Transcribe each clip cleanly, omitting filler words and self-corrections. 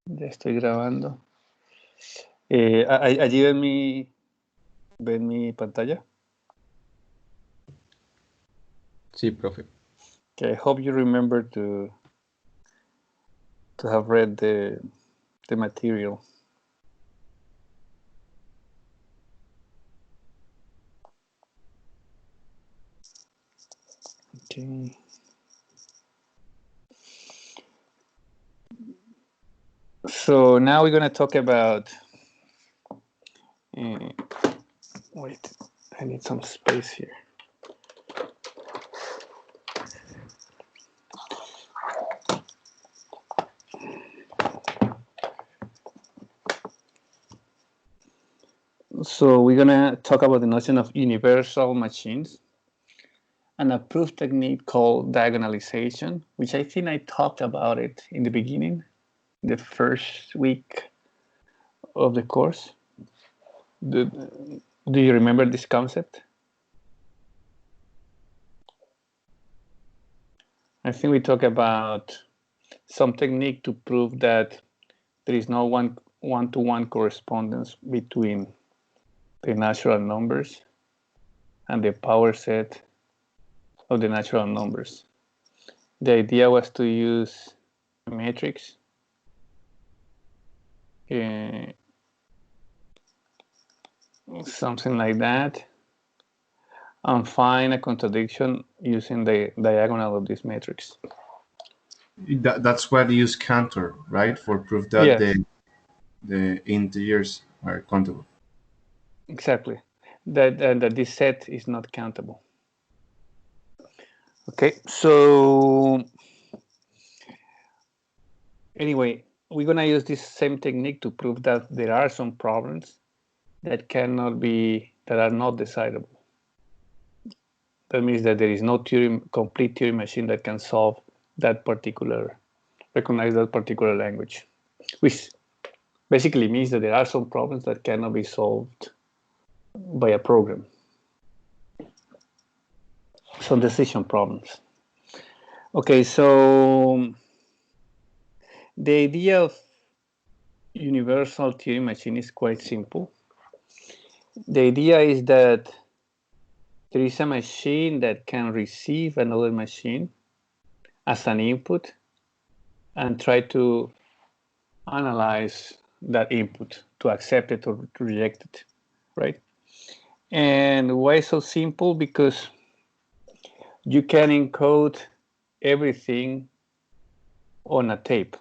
Ya estoy grabando. Allí ven mi pantalla. Sí, profe. Okay, I hope you remember to have read the material. Okay. So now we're going to talk about. Wait, I need some space here. So we're going to talk about the notion of universal machines and a proof technique called diagonalization, which I think I talked about it in the beginning, the first week of the course. Do you remember this concept? I think we talk about some technique to prove that there is no one-to-one correspondence between the natural numbers and the power set of the natural numbers. The idea was to use a matrix something like that, and find a contradiction using the diagonal of this matrix. That's why they use counter, right? For proof that Yes, the integers are countable. exactly. That this set is not countable. Okay, so anyway, we're gonna use this same technique to prove that there are some problems that are not decidable. That means that there is no complete Turing machine that can recognize that particular language, which basically means that there are some problems that cannot be solved by a program. Some decision problems. Okay, so the idea of universal Turing machine is quite simple. The idea is that there is a machine that can receive another machine as an input and try to analyze that input to accept it or to reject it, right? And why so simple? Because you can encode everything on a tape.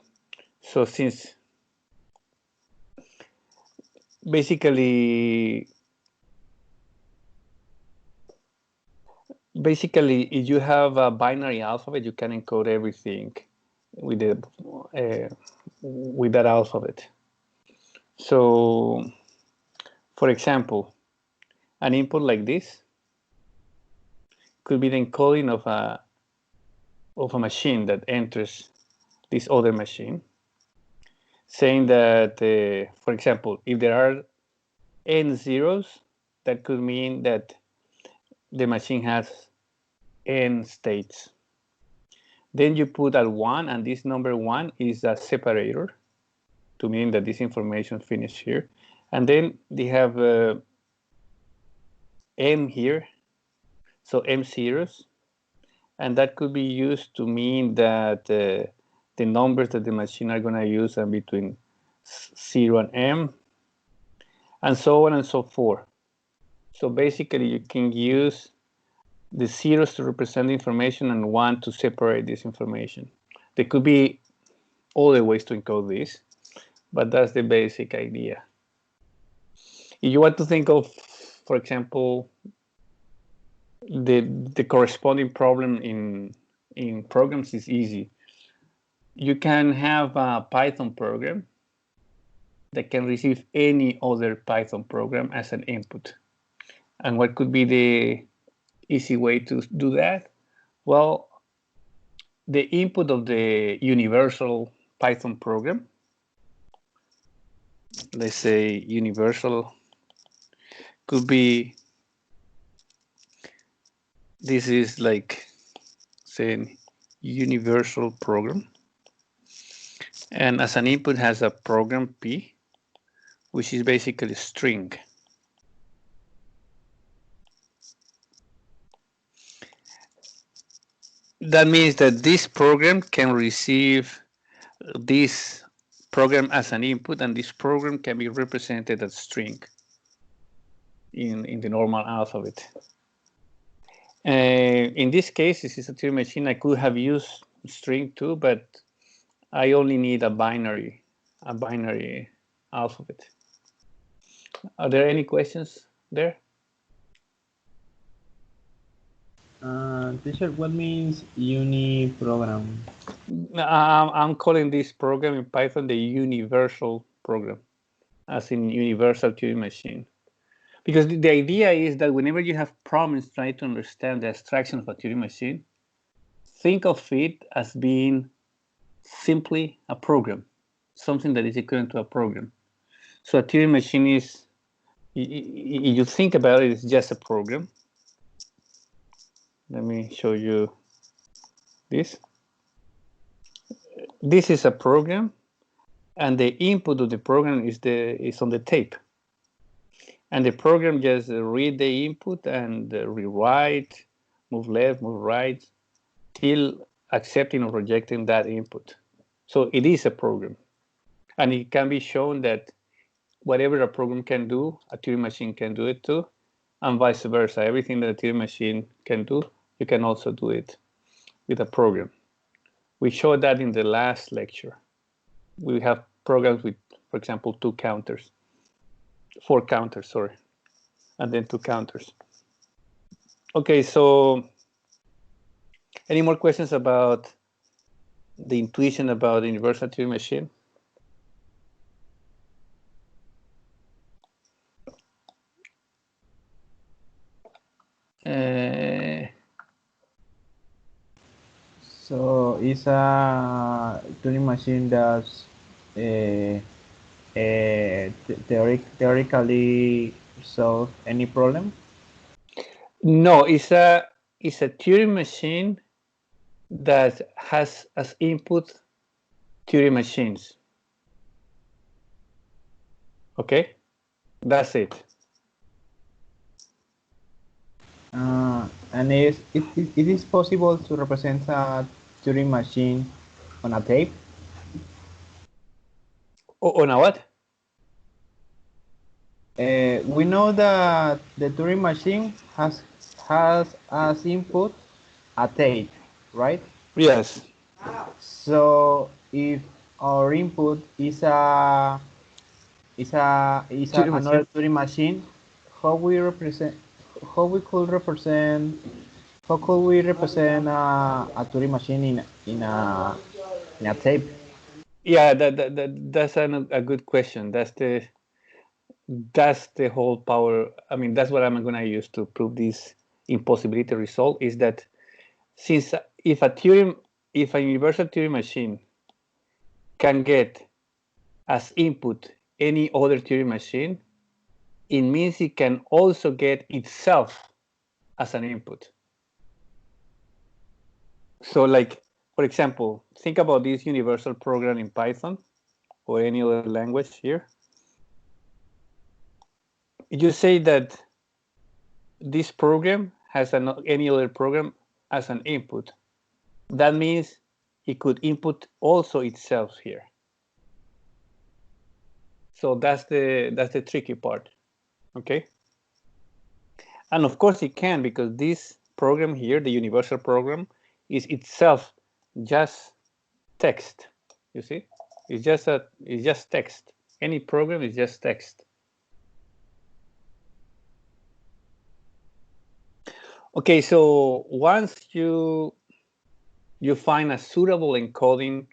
So since basically if you have a binary alphabet, you can encode everything with that alphabet. So for example, an input like this could be the encoding of a machine that enters this other machine, saying that, for example, if there are n zeros, that could mean that the machine has n states. Then you put a 1, and this number 1 is a separator to mean that this information finished here. And then they have m here, so m zeros, and that could be used to mean that the numbers that the machine are going to use are between 0 and m, and so on and so forth. So basically, you can use the zeros to represent the information and 1 to separate this information. There could be other ways to encode this, but that's the basic idea. If you want to think of, for example, the corresponding problem in programs is easy. You can have a Python program that can receive any other Python program as an input. And what could be the easy way to do that? Well, the input of the universal Python program, let's say universal, could be, this is like saying universal program. And as an input has a program P, which is basically a string. That means that this program can receive this program as an input, and this program can be represented as string in the normal alphabet. In this case, this is a Turing machine. I could have used string too, but I only need a binary alphabet. Are there any questions there? Teacher, what means uniprogram? I'm calling this program in Python the universal program, as in universal Turing machine. Because the idea is that whenever you have problems trying to understand the abstraction of a Turing machine, think of it as being simply a program, something that is equivalent to a program. So a Turing machine is, if you think about it, it's just a program. Let me show you this. This is a program, and the input of the program is on the tape. And the program just read the input and rewrite, move left, move right, till accepting or rejecting that input. So it is a program. And it can be shown that whatever a program can do, a Turing machine can do it too, and vice versa. Everything that a Turing machine can do, you can also do it with a program. We showed that in the last lecture. We have programs with, for example, 4 counters, sorry, and then 2 counters. Okay, so any more questions about the intuition about the universal Turing machine? So it's a Turing machine that's theoretically solve any problem? No, it's a Turing machine that has as input Turing machines. Okay, that's it. And it is possible to represent a Turing machine on a tape? On a what? We know that the Turing machine has as input a tape, right? Yes. So if our input is Turing another machine. Turing machine, how we represent how we could represent how could we represent a Turing machine in a tape? Yeah, that's a good question. That's the whole power. I mean, that's what I'm going to use to prove this impossibility result, is that since if a universal Turing machine can get as input any other Turing machine, it means it can also get itself as an input. So like, for example, think about this universal program in Python or any other language here. You say that this program has any other program as an input. That means it could input also itself here. So that's the tricky part, okay? And of course it can, because this program here, the universal program, is itself just text. You see, it's just text. Any program is just text. Okay, so once you find a suitable encoding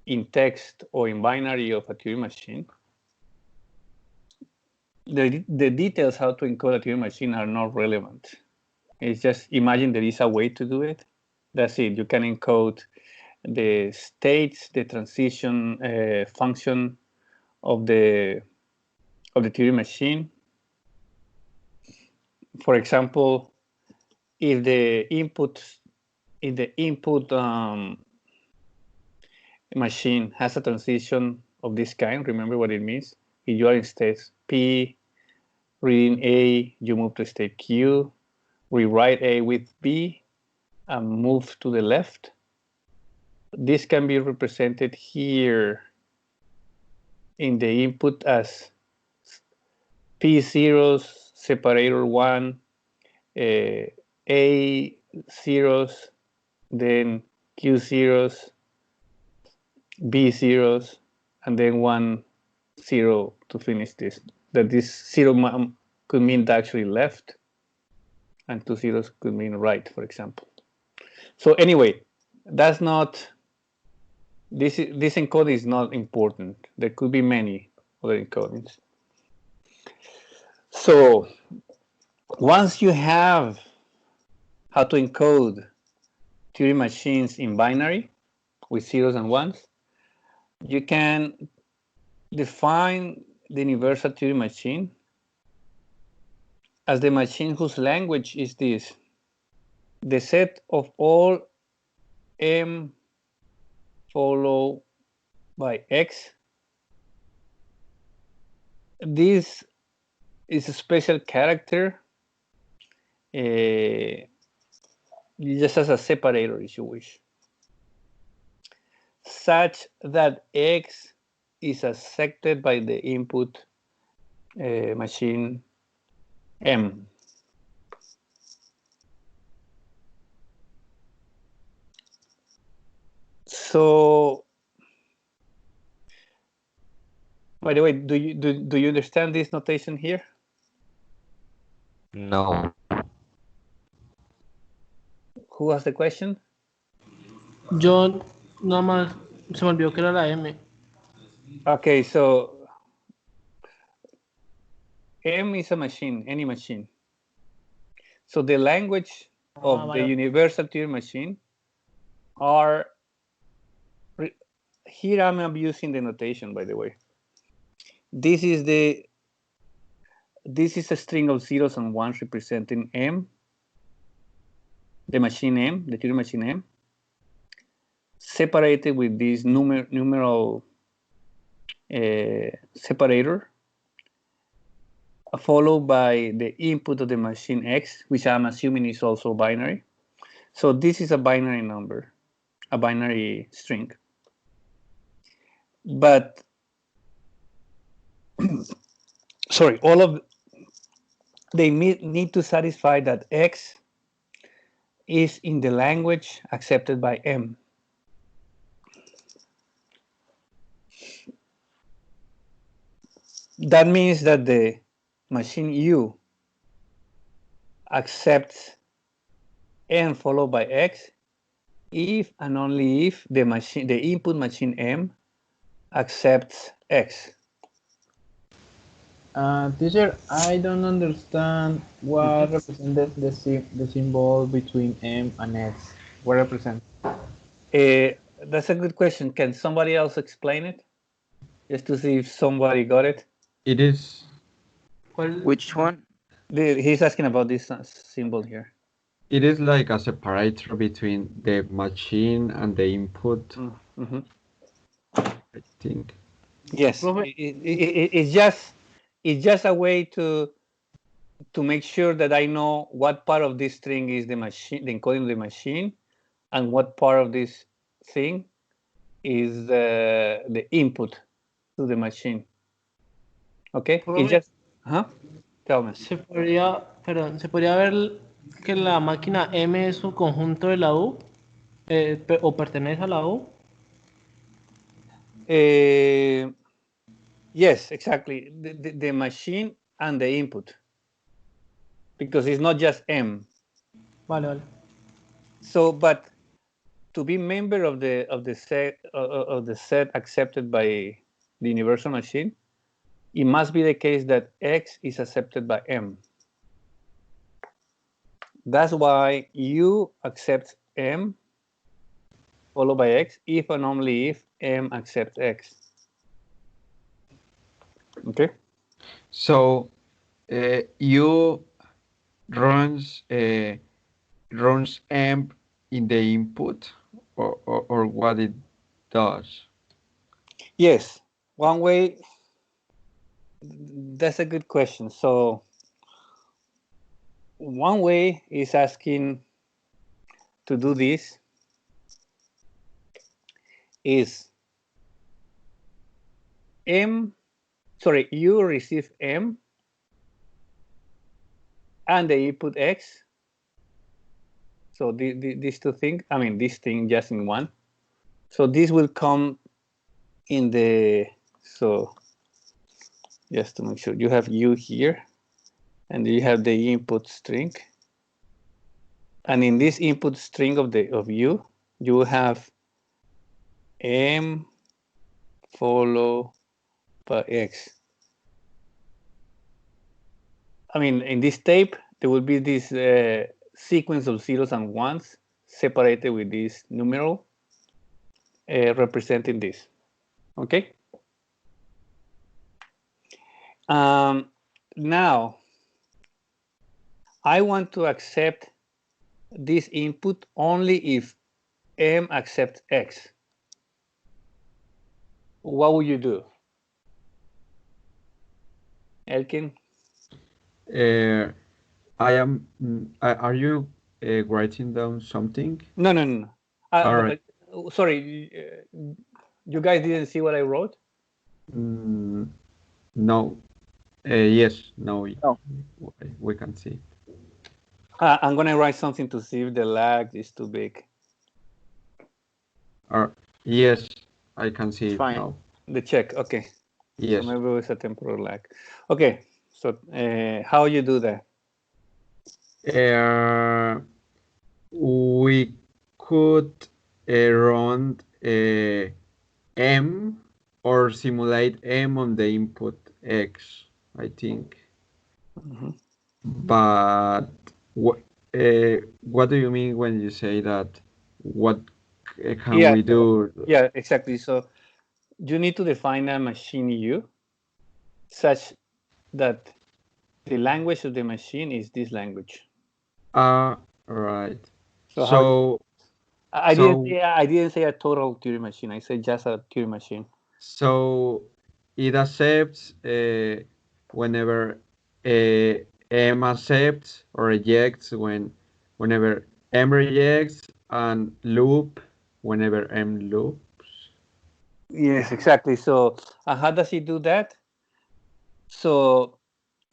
in text or in binary of a Turing machine, the details how to encode a Turing machine are not relevant. It's just imagine there is a way to do it. That's it. You can encode the states, the transition function of the Turing machine. For example, if the input machine has a transition of this kind, remember what it means? If you are in state P, reading A, you move to state Q, rewrite A with B, and move to the left. This can be represented here in the input as P zeros, separator 1, A zeros, then Q zeros, B zeros, and then 1 0 to finish this. That this 0 could mean actually left, and 2 zeros could mean right, for example. So anyway, that's not, this encoding is not important. There could be many other encodings. So once you have how to encode Turing machines in binary with zeros and ones, you can define the universal Turing machine as the machine whose language is this: the set of all M followed by X. This is a special character, just as a separator, if you wish, such that X is accepted by the input machine M. So, by the way, do you understand this notation here? No. Who asked the question? Yo nada más se me olvidó que era la M. Okay, so M is a machine, any machine. So the language of the universal Turing machine are, here I'm abusing the notation, by the way. This is a string of zeros and ones representing M, the machine M, the Turing machine M, separated with this numeral separator, followed by the input of the machine X, which I'm assuming is also binary. So this is a binary number, a binary string. But, sorry, all of, they need to satisfy that X is in the language accepted by M. That means that the machine U accepts M followed by X if and only if the input machine M accepts X. Teacher, I don't understand what represents the symbol between M and X. What represents? That's a good question. Can somebody else explain it? Just to see if somebody got it. It is. Which one? He's asking about this symbol here. It is like a separator between the machine and the input. Mm-hmm. I think. Yes, it's just a way to make sure that I know what part of this string is the machine, the encoding of the machine, and what part of this thing is the input to the machine. Okay, it's just, tell me. Se podría ver que la máquina M es un conjunto de la U, o pertenece a la U. Yes, exactly. The machine and the input, because it's not just M. Vale. So, but to be member of the set accepted by the universal machine, it must be the case that X is accepted by M. That's why U accepts M followed by X if and only if M accepts X. Okay. So U runs M in the input, or what it does. Yes, one way. That's a good question. So one way is asking to do this is you receive M and the input X. So these two things, this thing just in one. So this will come in so just to make sure you have U here and you have the input string. And in this input string of U, you have M followed by X. In this tape, there will be this sequence of zeros and ones separated with this numeral representing this. Okay? Now, I want to accept this input only if M accepts X. What would you do? Elkin? Are you writing down something? No. All right. Sorry, you guys didn't see what I wrote? No. Yes, no. No. We can see. I'm going to write something to see if the lag is too big. Yes, I can see it Fine. now. The check, okay. Yes. So maybe it's a temporal lag. Okay, so how you do that? We could run M or simulate M on the input X, I think. Mm-hmm. But what do you mean when you say that? What can we do? Yeah, exactly. So you need to define a machine U such that the language of the machine is this language. Right. So I didn't say a total Turing machine. I said just a Turing machine. So it accepts whenever M accepts or rejects whenever M rejects, and loop whenever M loops. Yes, exactly. So how does it do that? So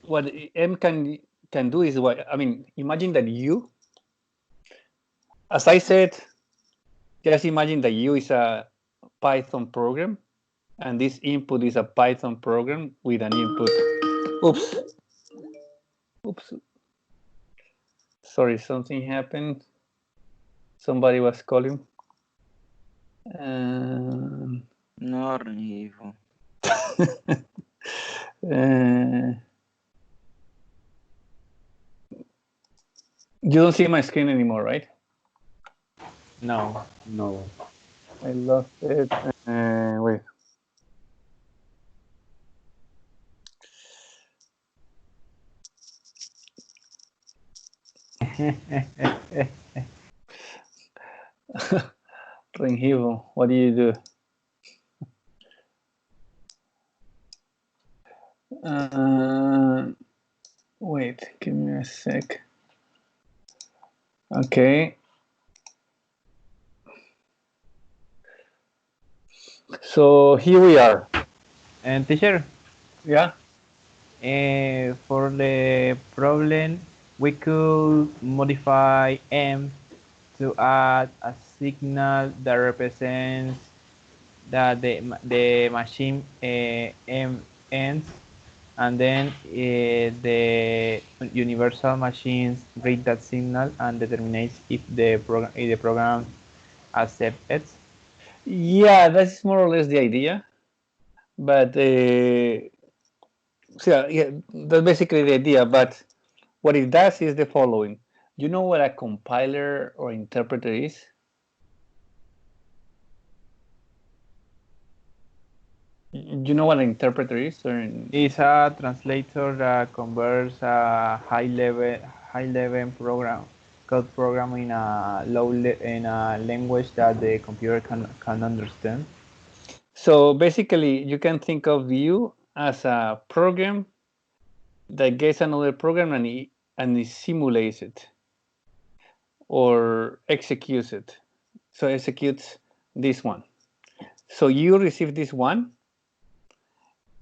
what M can do is imagine that U, as I said, just imagine that U is a Python program, and this input is a Python program with an input. Oops. Sorry, something happened. Somebody was calling. No, Renivo. You don't see my screen anymore, right? No. I lost it. Wait. Rengivo, what do you do? Wait, give me a sec. Okay. So here we are. And teacher, Yeah. for the problem, we could modify M to add a signal that represents that the machine M ends, and then the universal machines read that signal and determines if the program accepts it. Yeah, that's more or less the idea. But yeah, that's basically the idea. But what it does is the following. You know what a compiler or interpreter is? You know what an interpreter is? It's a translator that converts a high level program code program in a in a language that the computer can understand? So basically, you can think of you as a program that gets another program and it simulates it or executes it. So executes this one. So you receive this one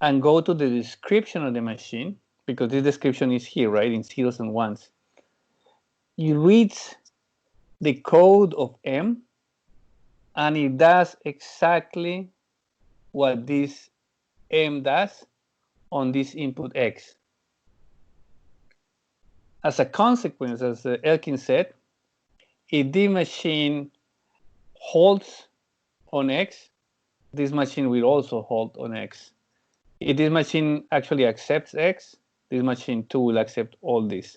and go to the description of the machine, because this description is here, right, in zeros and ones. You read the code of M, and it does exactly what this M does on this input X. As a consequence, as Elkin said, if the machine holds on X, this machine will also hold on X. If this machine actually accepts X, this machine too will accept all this.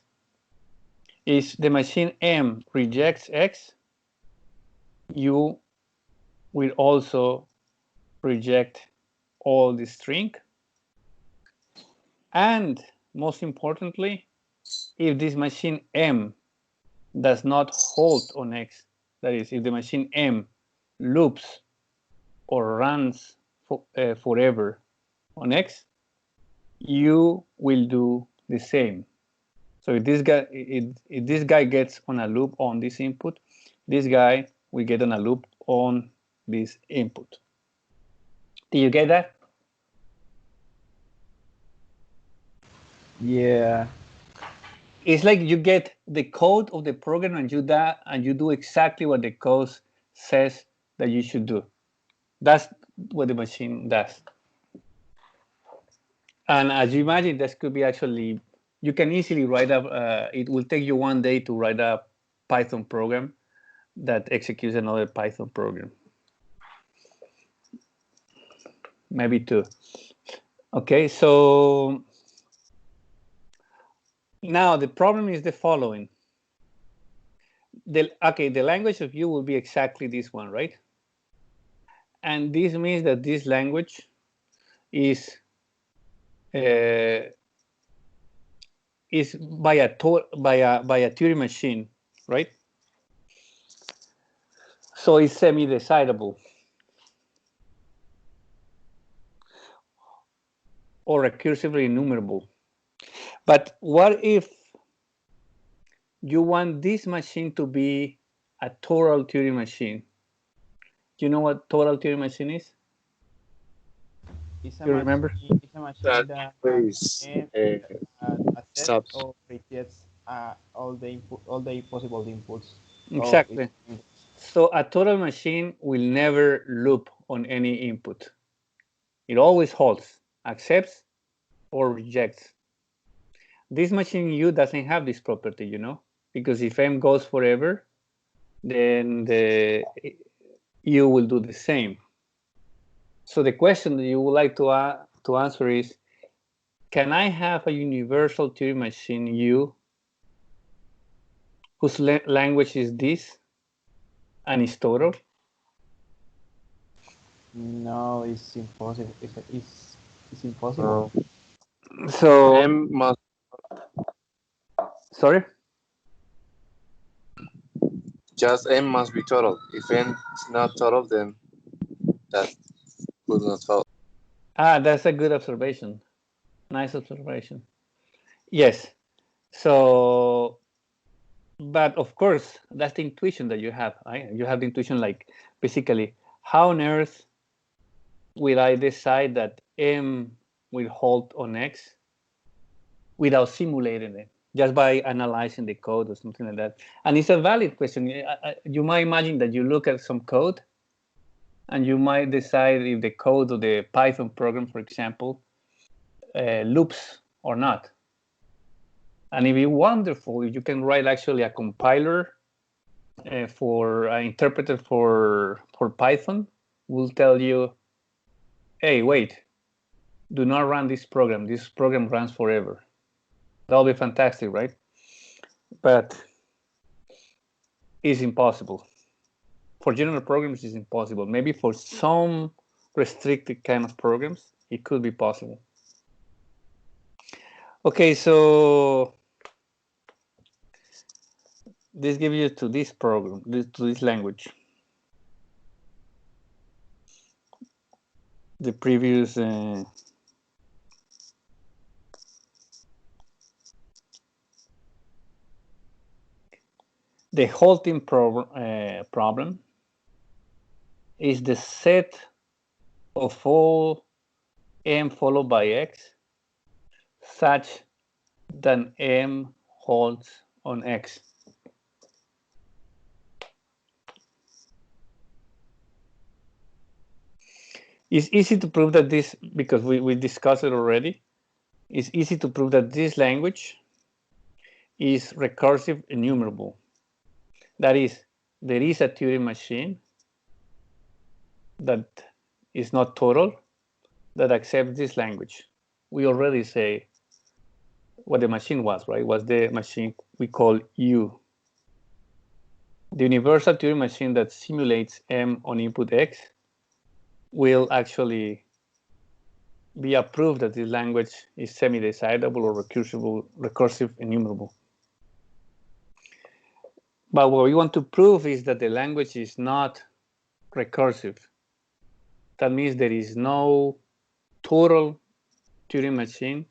If the machine M rejects X, you will also reject all the string. And most importantly, if this machine M does not hold on X, that is, if the machine M loops or runs forever on X, you will do the same. So if this guy gets on a loop on this input, this guy will get on a loop on this input. Do you get that? Yeah. It's like you get the code of the program and you do exactly what the code says that you should do. That's what the machine does. And as you imagine, this could be actually, you can easily write up, it will take you one day to write a Python program that executes another Python program. Maybe two. Okay, so now the problem is the following. The language of you will be exactly this one, right? And this means that this language is by a Turing machine, right? So it's semi-decidable or recursively enumerable. But what if you want this machine to be a total Turing machine? Do you know what total Turing machine is? It's a You remember? It's a machine that Please, accepts stops. or rejects all the possible inputs. Exactly. So a total machine will never loop on any input. It always holds, accepts, or rejects. This machine U doesn't have this property, you know, because if M goes forever, then the U will do the same. So the question that you would like to answer is, can I have a universal Turing machine U whose language is this and is total? No, it's impossible. It's impossible. So M must sorry. just M must be total. If M is not total, then that would not follow. That's a good observation. Nice observation. Yes. So, but of course, that's the intuition that you have. Right? You have the intuition, like basically, how on earth will I decide that M will hold on X without simulating it, just by analyzing the code or something like that? And it's a valid question. You might imagine that you look at some code and you might decide if the code of the Python program, for example, loops or not. And it'd be wonderful if you can write actually a compiler for an interpreter for Python will tell you, hey, wait, do not run this program. This program runs forever. That'll be fantastic, right? But it's impossible. For general programs, it's impossible. Maybe for some restricted kind of programs, it could be possible. Okay, so this gives you to this program, to this language. The previous the halting problem is the set of all m followed by x such that m holds on x. It's easy to prove that this, because we discussed it already, it's easy to prove that this language is recursive enumerable. That is, there is a Turing machine that is not total that accepts this language. We already say what the machine was, right? Was the machine we call U. The universal Turing machine that simulates M on input X will actually be approved that this language is semi-decidable or recursive enumerable. But what we want to prove is that the language is not recursive. That means there is no total Turing machine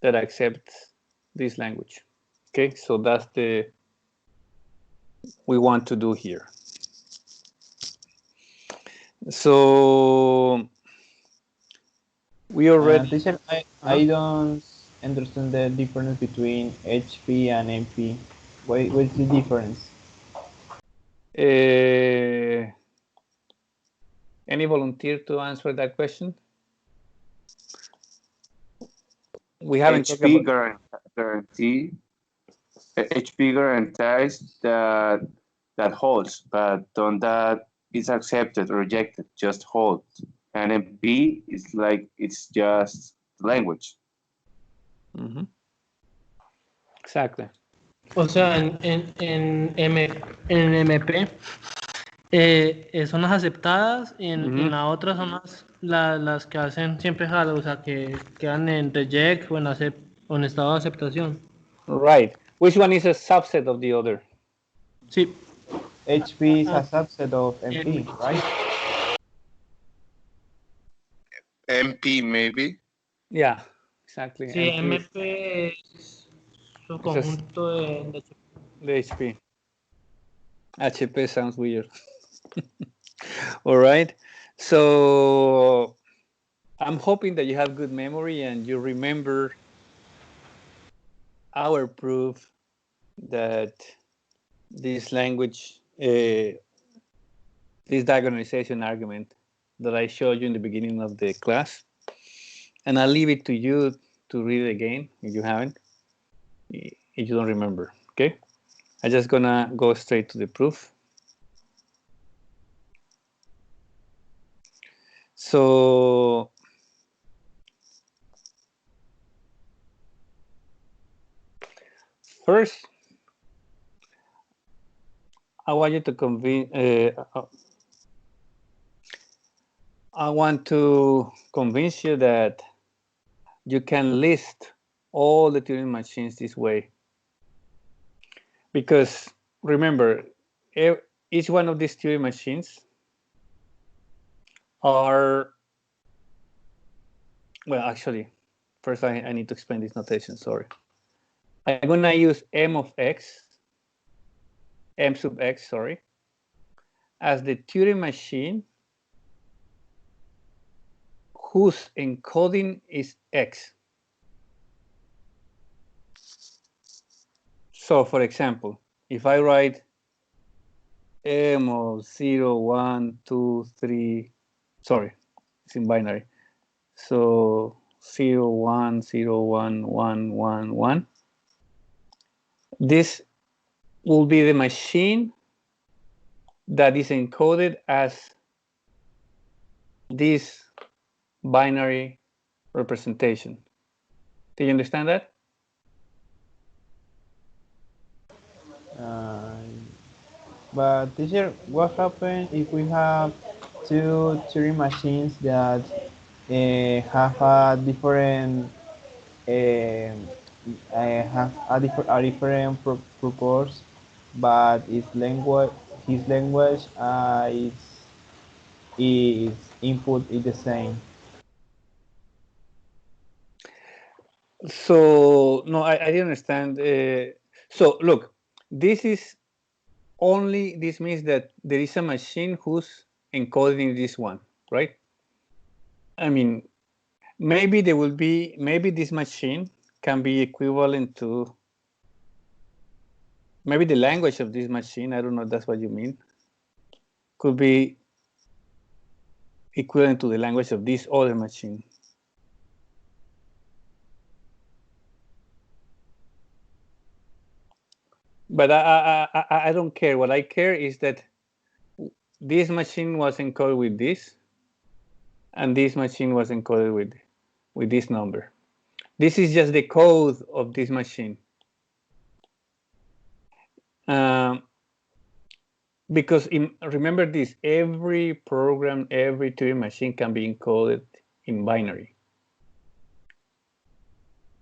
that accepts this language. Okay, so that's the we want to do here. So we already. Teacher, I don't understand the difference between HP and MP. What's the difference? Any volunteer to answer that question? We haven't HP guarantees that holds, but on that is accepted or rejected, just hold. And MP is like it's just language. Mm-hmm. Exactly. O sea, en MP son las aceptadas y en la otra son las que hacen siempre jalo, o sea, que quedan en reject o en estado de aceptación. Right. Which one is a subset of the other? Sí. HP is a subset of MP, right? MP maybe. Yeah, exactly. Sí, MP es su conjunto de HP. HP sounds weird. All right. So I'm hoping that you have good memory and you remember our proof that this language, this diagonalization argument that I showed you in the beginning of the class. And I'll leave it to you to read it again if you haven't, if you don't remember, okay? I'm just gonna go straight to the proof. So first, I want you to I want to convince you that you can list all the Turing machines this way. Because remember, each one of these Turing machines are, well, actually, first I need to explain this notation, sorry. I'm gonna use M sub X, sorry, as the Turing machine whose encoding is X. So for example, if I write M of 0, 1, 2, 3, sorry, it's in binary. So 0, 1, 0, 1, 1, 1, 1. This will be the machine that is encoded as this binary representation. Do you understand that? But teacher, what happens if we have two Turing machines that have a different have a different purpose, but his language is input is the same. So no, I didn't understand. So look, this means that there is a machine who's encoding this one, right? I mean, maybe this machine can be equivalent to maybe the language of this machine. I don't know if that's what you mean. Could be equivalent to the language of this other machine. But I don't care. What I care is that this machine was encoded with this, and this machine was encoded with this number. This is just the code of this machine. Because remember this, every program, every Turing machine can be encoded in binary.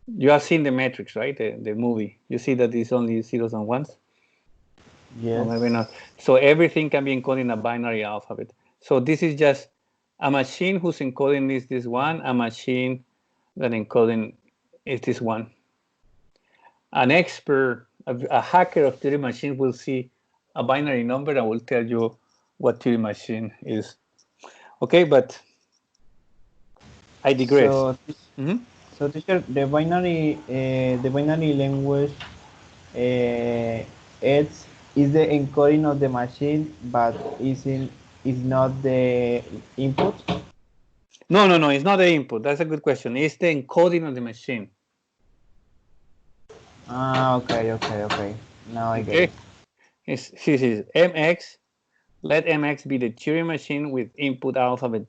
You have seen the Matrix, right? The movie. You see that it's only zeros and ones? Yes. Or maybe not. So everything can be encoded in a binary alphabet. So this is just a machine whose encoding is this one, a machine that encoding is this one. An expert, a hacker of Turing machine will see a binary number and will tell you what Turing machine is. Okay, but I digress. So teacher, the binary language it's is the encoding of the machine, but is not the input. No, it's not the input. That's a good question. It's the encoding of the machine. Okay. Now I get it. This is MX. Let MX be the Turing machine with input alphabet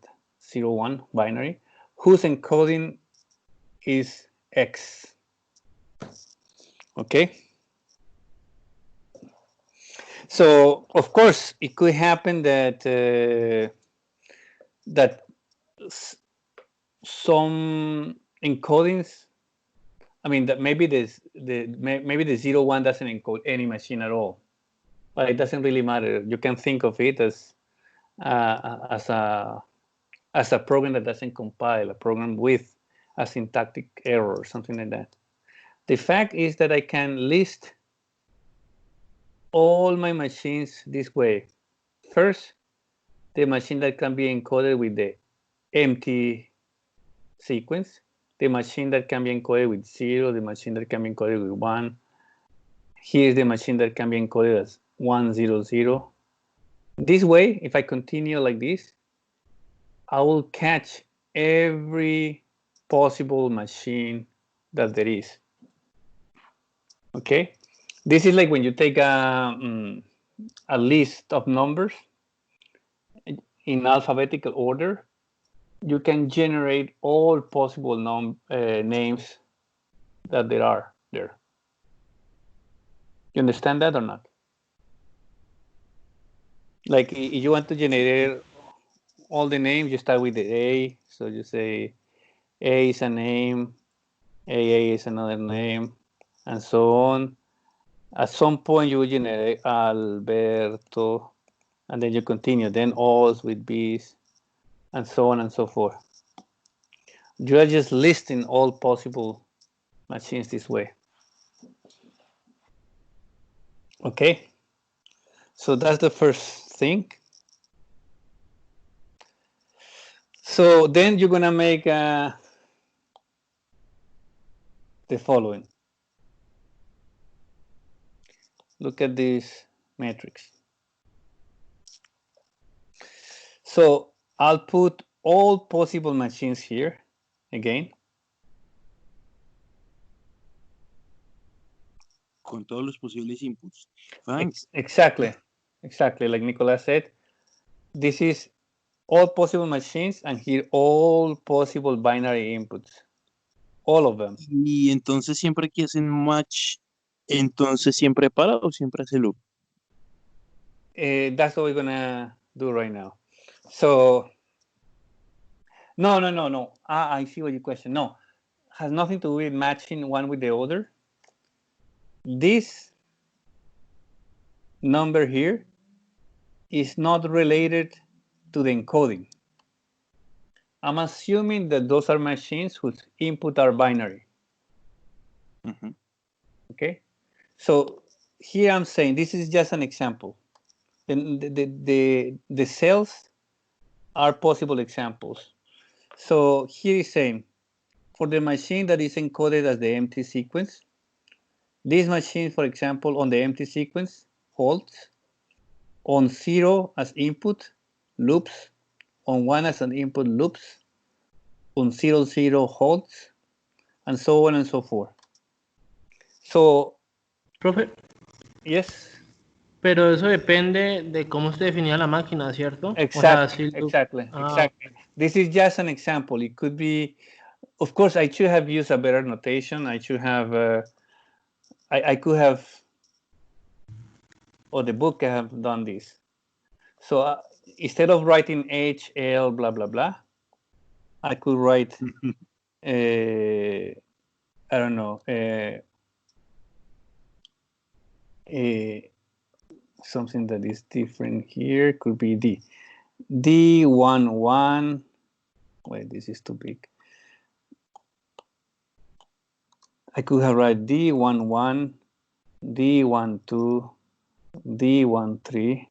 01 binary, whose encoding is X. Okay. So of course it could happen that some encodings, I mean that maybe the 01 doesn't encode any machine at all, but it doesn't really matter. You can think of it as a program that doesn't compile, a program with a syntactic error or something like that. The fact is that I can list all my machines this way. First, the machine that can be encoded with the empty sequence, the machine that can be encoded with 0, the machine that can be encoded with 1. Here is the machine that can be encoded as 100. This way, if I continue like this, I will catch every possible machine that there is. Okay, this is like when you take a list of numbers in alphabetical order, you can generate all possible names that there are there. You understand that or not? Like if you want to generate all the names, you start with the A. So you say A is a name, AA is another name, and so on. At some point, you generate Alberto, and then you continue. Then O's with B's, and so on and so forth. You are just listing all possible machines this way. Okay, so that's the first thing. So then you're gonna make the following. Look at this matrix. So I'll put all possible machines here again. Con todos los posibles inputs. Exactly, like Nicolas said. This is all possible machines, and here all possible binary inputs. All of them. Y entonces siempre que hacen match, entonces siempre para o siempre hace loop. That's what we're gonna do right now. So no. I see what your question. No, has nothing to do with matching one with the other. This number here is not related to the encoding. I'm assuming that those are machines whose input are binary. Okay, so here I'm saying this is just an example. The cells are possible examples. So here is saying for the machine that is encoded as the empty sequence, this machine, for example, on the empty sequence holds, on 0 as input loops, on 1 as an input loops, on 0, 0 holds, and so on and so forth. So, Profe, yes. pero eso depende de cómo esté definida la máquina, ¿cierto? Exactly, O sea, exactly. This is just an example. It could be, of course, I should have used a better notation. I should have, I could have, or the book I have done this. So instead of writing H, L, blah, blah, blah, I could write, I don't know, something that is different here could be D. D11, wait, this is too big. I could have write D11, D12, D13.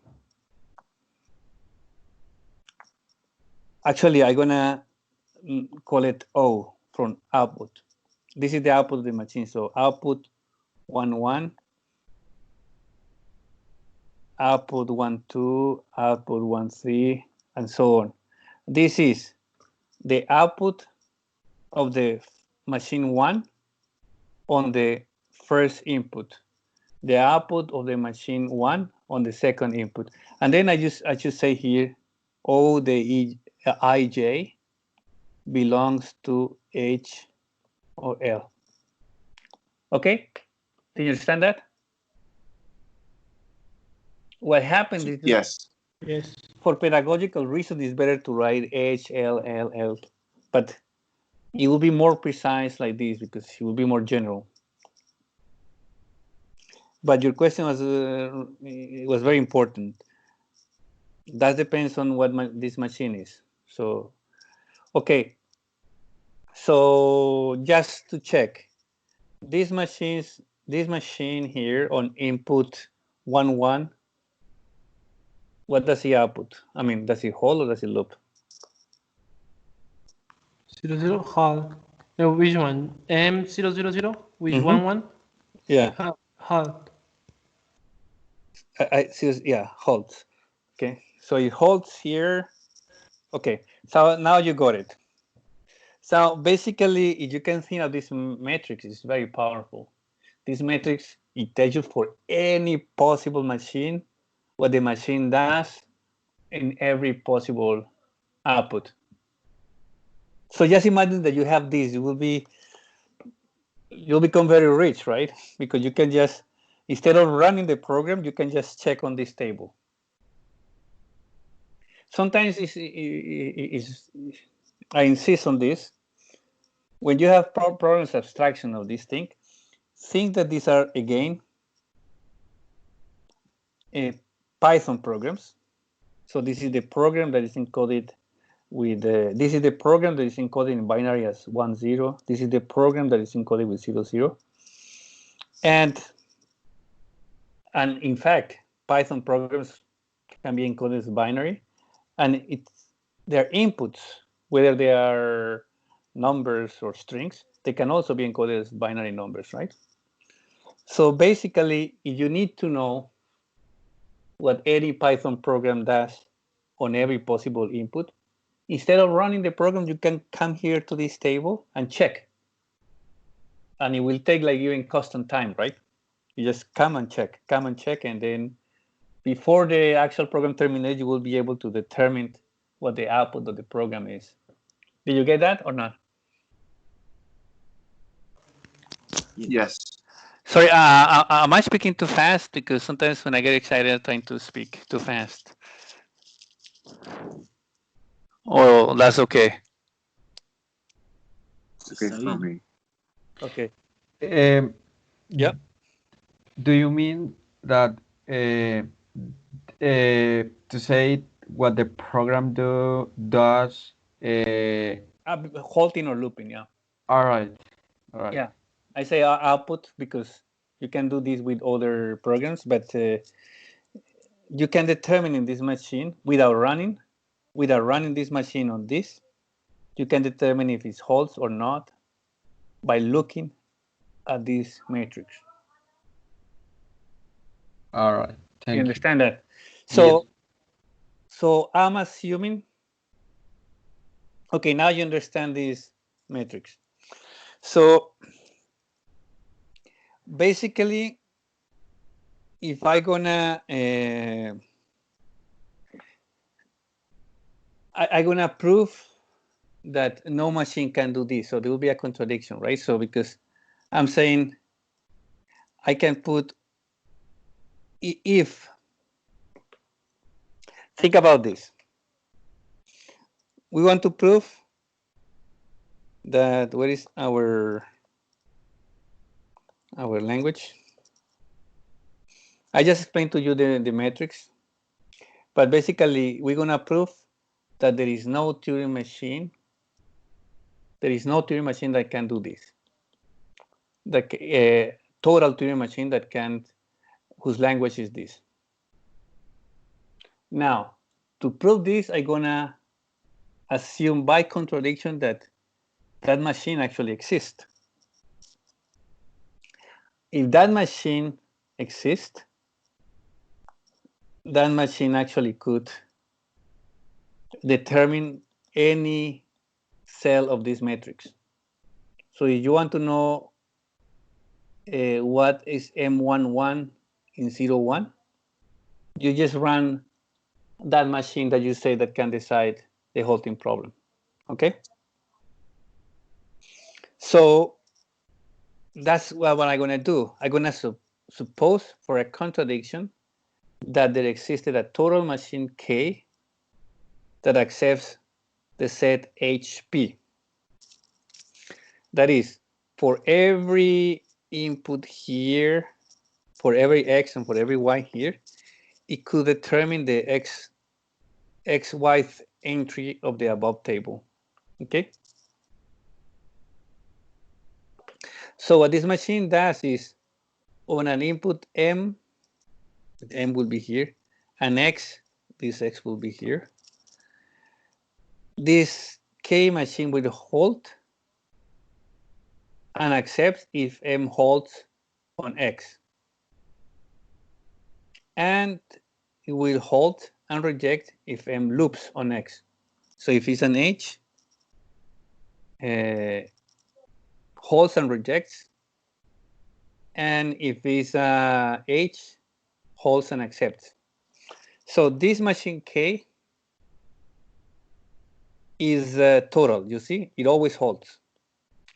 Actually, I'm gonna call it O from output. This is the output of the machine. So output 11, output 12, output 13, and so on. This is the output of the machine 1 on the first input, the output of the machine 1 on the second input. And then I should say here, O, the ij belongs to H or L. Okay? Do you understand that? What happened is, Yes. for pedagogical reasons, it's better to write H, L, L, L, but it will be more precise like this because it will be more general. But your question was very important. That depends on what this machine is. So, okay. So just to check, this machine here on input 11, what does it output? I mean, does it hold or does it loop? 00 halt. No, which one? M000? Which one? Yeah. Halt. Yeah, holds. Okay, so it holds here. Okay, so now you got it. So basically, if you can think of this matrix, it's very powerful. This matrix, it tells you for any possible machine what the machine does in every possible output. So just imagine that you have this, you'll become very rich, right? Because you can just, instead of running the program, you can just check on this table. Sometimes I insist on this. When you have problems abstraction of this thing, think that these are, again, Python programs. So this is the program that is encoded with, this is the program that is encoded in binary as 1, 0. This is the program that is encoded with 0, 0. And in fact, Python programs can be encoded as binary. And their inputs, whether they are numbers or strings, they can also be encoded as binary numbers, right? So basically, if you need to know what any Python program does on every possible input, instead of running the program, you can come here to this table and check. And it will take like even constant time, right? You just come and check, and then before the actual program terminates, you will be able to determine what the output of the program is. Did you get that or not? Yes. Sorry, am I speaking too fast? Because sometimes when I get excited, I'm trying to speak too fast. Oh, that's okay. It's okay for me. Okay. Yep. Yep. Do you mean that to say what the program does. Halting or looping, yeah. All right. Yeah, I say output because you can do this with other programs, but you can determine in this machine without running this machine on this. You can determine if it's holds or not by looking at this matrix. All right. Thank you. Understand that? So, yes. So I'm assuming. Okay, now you understand this matrix. So basically, if I'm gonna I'm gonna prove that no machine can do this, so there will be a contradiction, right? So because I'm saying I can put if think about this. We want to prove that what is our language. I just explained to you the matrix, but basically we're gonna prove that there is no Turing machine. There is no Turing machine that can do this. The total Turing machine that can, whose language is this. Now, to prove this, I'm gonna assume by contradiction that that machine actually exists. If that machine exists, that machine actually could determine any cell of this matrix. So if you want to know what is M11 in 01, you just run that machine that you say that can decide the halting problem. Okay? So that's what I'm going to do. I'm going to suppose for a contradiction that there existed a total machine K that accepts the set HP. That is, for every input here, for every X and for every Y here, it could determine the XY entry of the above table. Okay? So what this machine does is, on an input M will be here, and X, this X will be here. This K machine will halt and accepts if M halts on X. And it will halt and reject if M loops on X. So if it's an H, halts and rejects. And if it's a H, halts and accepts. So this machine K is total, you see? It always halts.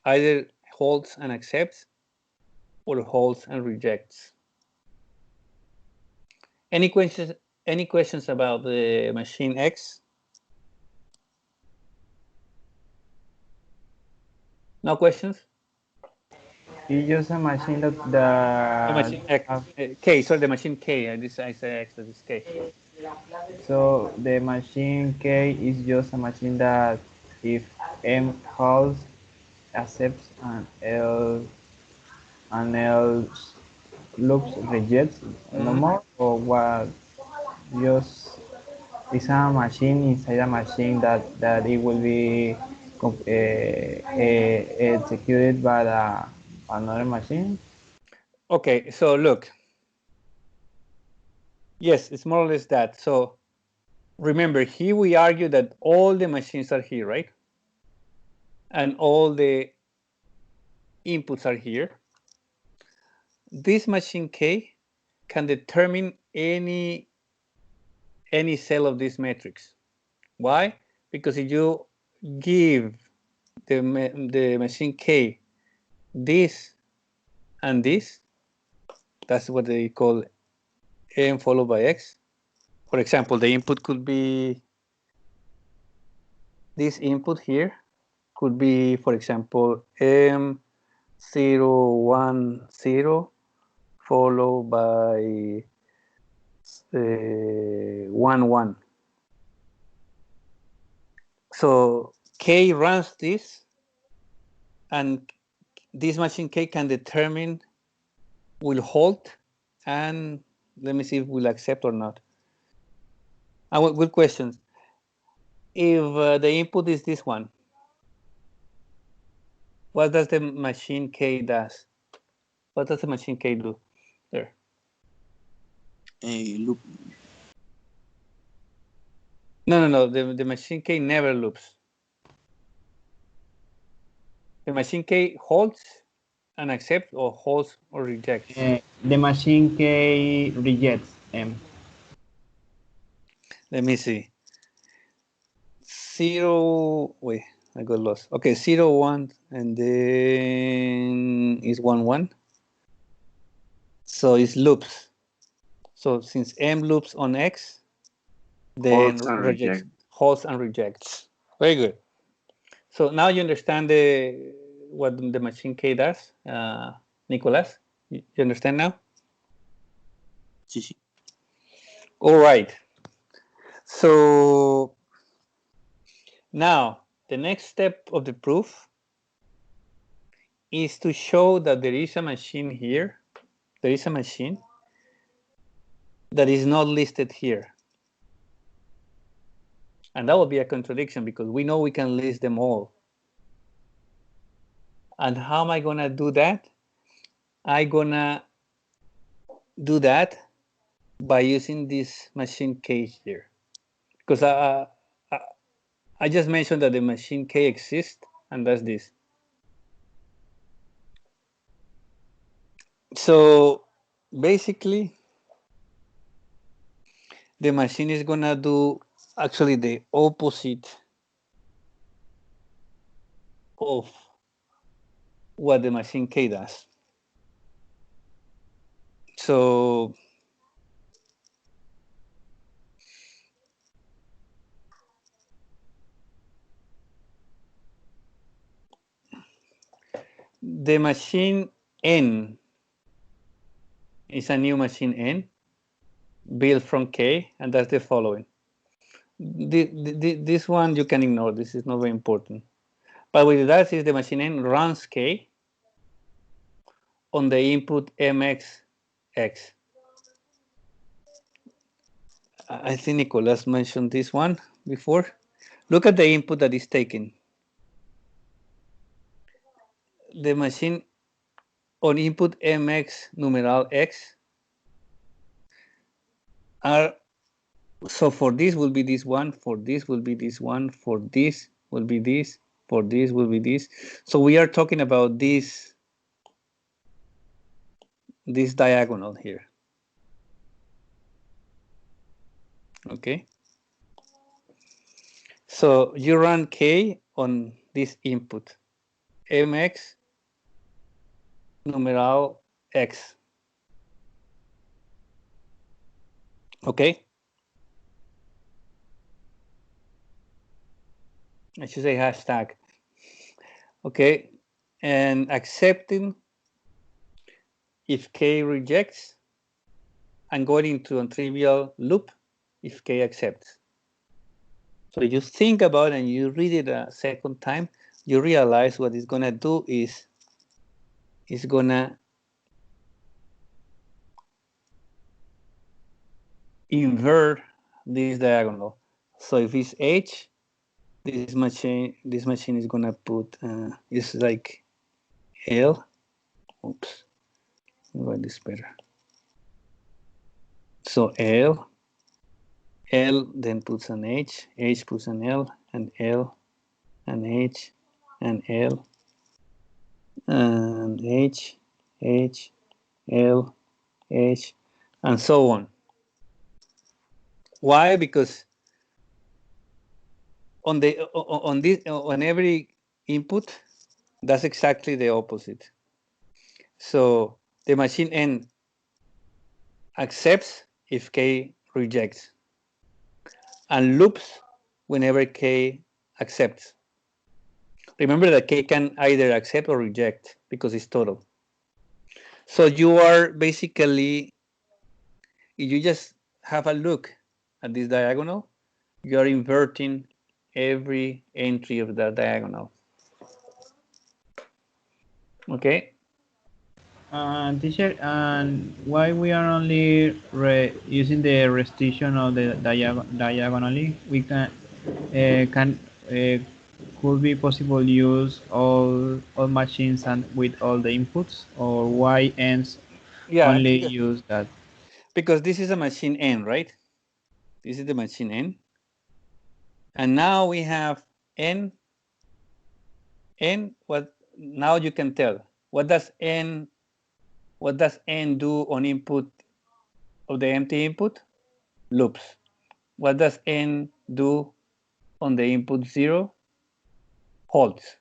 Either halts and accepts or halts and rejects. Any questions about the machine X? No questions? You use a machine that The machine X, K, sorry, the machine K. I say X, that is K. So the machine K is just a machine that if M calls, accepts, and else loops rejects, no more, or what? Just it's a machine inside a machine that it will be executed by another machine. Okay, so look. Yes, it's more or less that. So remember, here we argue that all the machines are here, right? And all the inputs are here. This machine K can determine any cell of this matrix. Why? Because if you give the machine K this and this, that's what they call M followed by X. For example, the input could be this input here could be, for example, M010 followed by 1, 1. So K runs this, and this machine K can determine will hold, and let me see if we'll accept or not. Good question. If the input is this one, what does the machine K does? What does the machine K do? There. Loop. No. The machine K never loops. The machine K holds and accepts, or holds or rejects. The machine K rejects M. Let me see. 0. Wait, I got lost. Okay, 0, 1, and then is 1, 1. So it's loops. So since M loops on X, then rejects, holds and rejects. Very good. So now you understand what the machine K does, Nicolas? You understand now? Sí. All right. So now the next step of the proof is to show that there is a machine here. There is a machine that is not listed here. And that would be a contradiction because we know we can list them all. And how am I going to do that? I'm going to do that by using this machine K here. Because I just mentioned that the machine K exists, and that's this. So basically, the machine is going to do actually the opposite of what the machine K does. So the machine N is a new machine N built from K, and that's the following. This one you can ignore. This is not very important. But what it does is the machine N runs K on the input MX X. I think Nicolas mentioned this one before. Look at the input that is taken. The machine on input MX numeral X are, so for this will be this one, for this will be this one, for this will be this, for this will be this. So we are talking about this diagonal here. Okay. So you run K on this input, MX numeral X. Okay. I should say hashtag. Okay. And accepting if K rejects, and going into a trivial loop if K accepts. So you think about it and you read it a second time, you realize what it's going to do is it's going to invert this diagonal. So if it's H, this machine is going to put, it's like L. Oops, write this better. So L then puts an H puts an L, and H, and L, and H, L, H, and so on. Why? Because on every input, that's exactly the opposite. So the machine N accepts if K rejects, and loops whenever K accepts. Remember that K can either accept or reject because it's total. So you are basically, you just have a look at this diagonal, you are inverting every entry of that diagonal. Okay. Teacher, and why we are only using the restriction of the diagonally? We could be possible use all machines and with all the inputs, or why ends only use that? Because this is a machine N, right? This is the machine N. And now we have N. N, what now you can tell. What does N do on input of the empty input? Loops. What does N do on the input 0? Holds.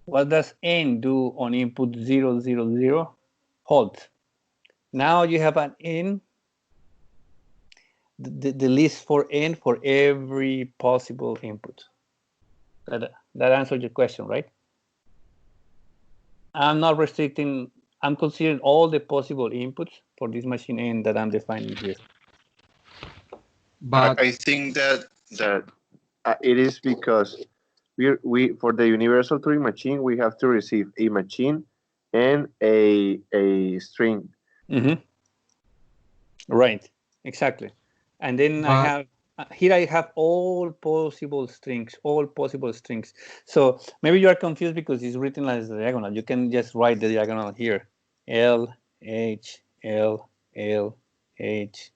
What does N do on input 0, 0, 0? Holds. Now you have an N, the list for N for every possible input. That answers your question, right? I'm not restricting, I'm considering all the possible inputs for this machine N that I'm defining here. But I think that it is because we for the universal Turing machine we have to receive a machine and a string. Mm-hmm. Right, exactly. And then I have here I have all possible strings. So maybe you are confused because it's written as a diagonal. You can just write the diagonal here. L, H, L, L, H,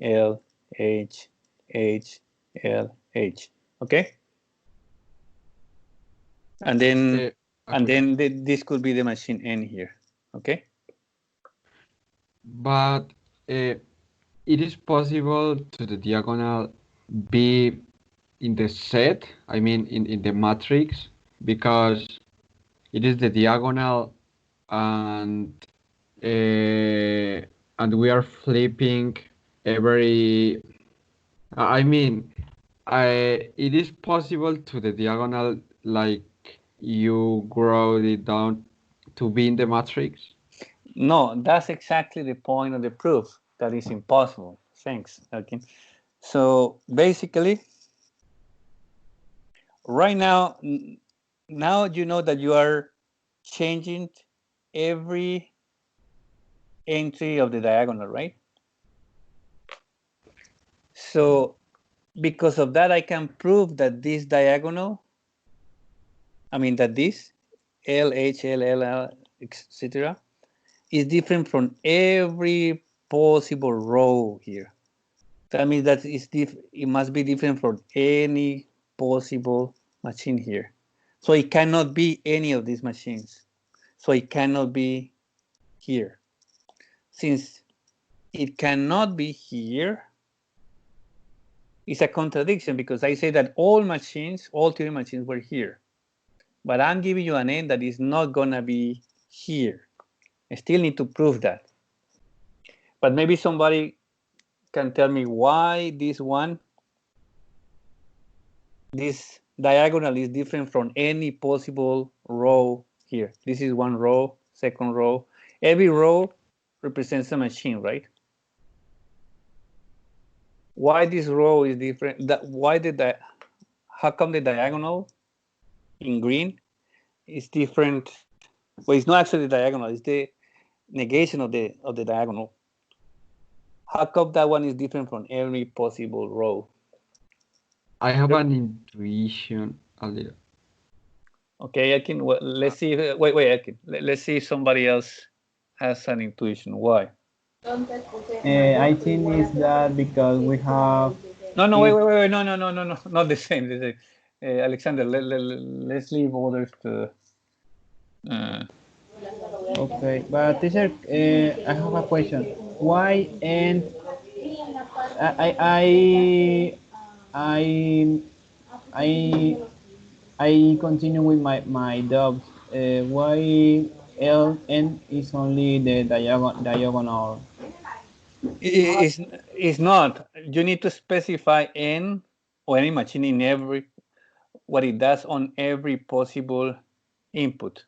L, H, H, L, H. Okay? And then this could be the machine N here. Okay? But it is possible to the diagonal be in the set, I mean in the matrix, because it is the diagonal and we are flipping every, I mean, it is possible to the diagonal like you grow it down to be in the matrix? No, that's exactly the point of the proof. That is impossible. Thanks, Elkin. So basically, right now you know that you are changing every entry of the diagonal, right? So because of that, I can prove that this diagonal, that this L, H, L, L, L, etc., is different from every possible row here. That means that it must be different from any possible machine here. So it cannot be any of these machines. So it cannot be here. Since it cannot be here, it's a contradiction because I say that all Turing machines were here. But I'm giving you an N that is not going to be here. I still need to prove that. But maybe somebody can tell me why this diagonal is different from any possible row here. This is one row, second row. Every row represents a machine, right? Why this row is different? How come the diagonal in green is different? Well, it's not actually the diagonal, it's the negation of the diagonal. How come that one is different from every possible row? I have an intuition a little. Okay, let's see. Wait, let's see if somebody else has an intuition. Why? I think it's that because we have. No, wait, no, not the same. Alexander, let's leave others to. Okay, but teacher, I have a question. Why and I I I I continue with my doubts. Why L N is only the diagonal? It's not. You need to specify N or any machine in what it does on every possible input.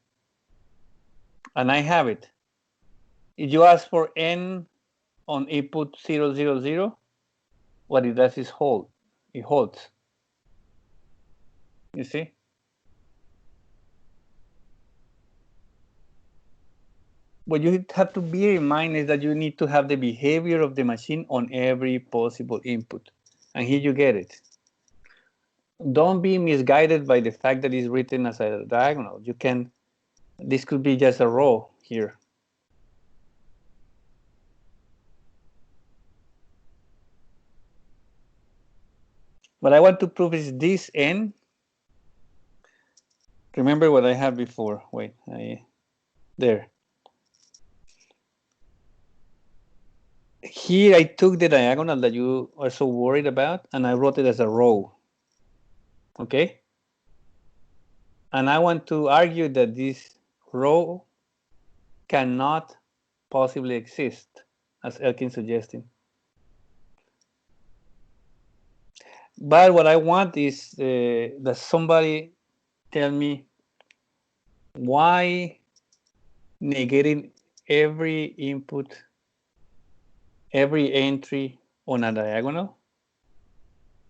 And I have it. If you ask for N on input 0, 0, 0, what it does is hold. It holds. You see? What you have to bear in mind is that you need to have the behavior of the machine on every possible input. And here you get it. Don't be misguided by the fact that it's written as a diagonal. This could be just a row here. What I want to prove is this n. Remember what I had before. Wait, there. Here I took the diagonal that you are so worried about and I wrote it as a row. Okay? And I want to argue that this row cannot possibly exist, as Elkin suggesting. But what I want is that somebody tell me why negating every input, every entry on a diagonal,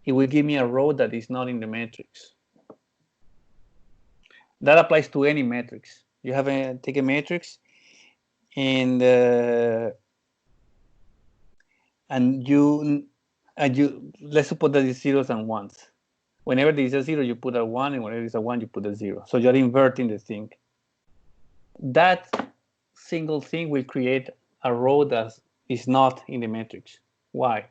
it will give me a row that is not in the matrix. That applies to any matrix. You have take a matrix and you let's suppose that it's zeros and ones. Whenever there is a zero, you put a one, and whenever there is a one, you put a zero. So you're inverting the thing. That single thing will create a row that is not in the matrix. Why?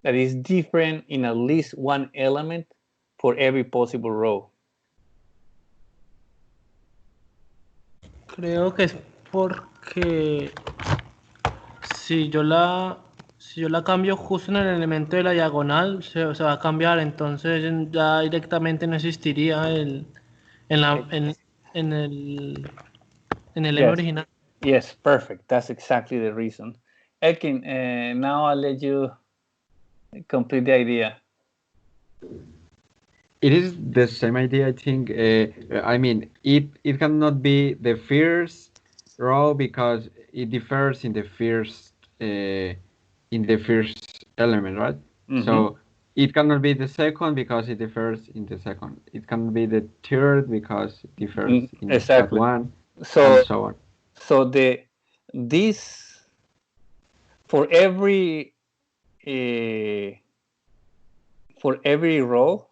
That is different in at least one element for every possible row. Creo que es porque si yo la cambio justo en el elemento de la diagonal, se va a cambiar, entonces ya directamente no existiría en el M original. Yes, perfect. That's exactly the reason. Elkin, now I'll let you complete the idea. It is the same idea, I think. I mean, it cannot be the first row because it differs in the first element, right? Mm-hmm. So it cannot be the second because it differs in the second. It cannot be the third because it differs in that one, and so on. So this for every row,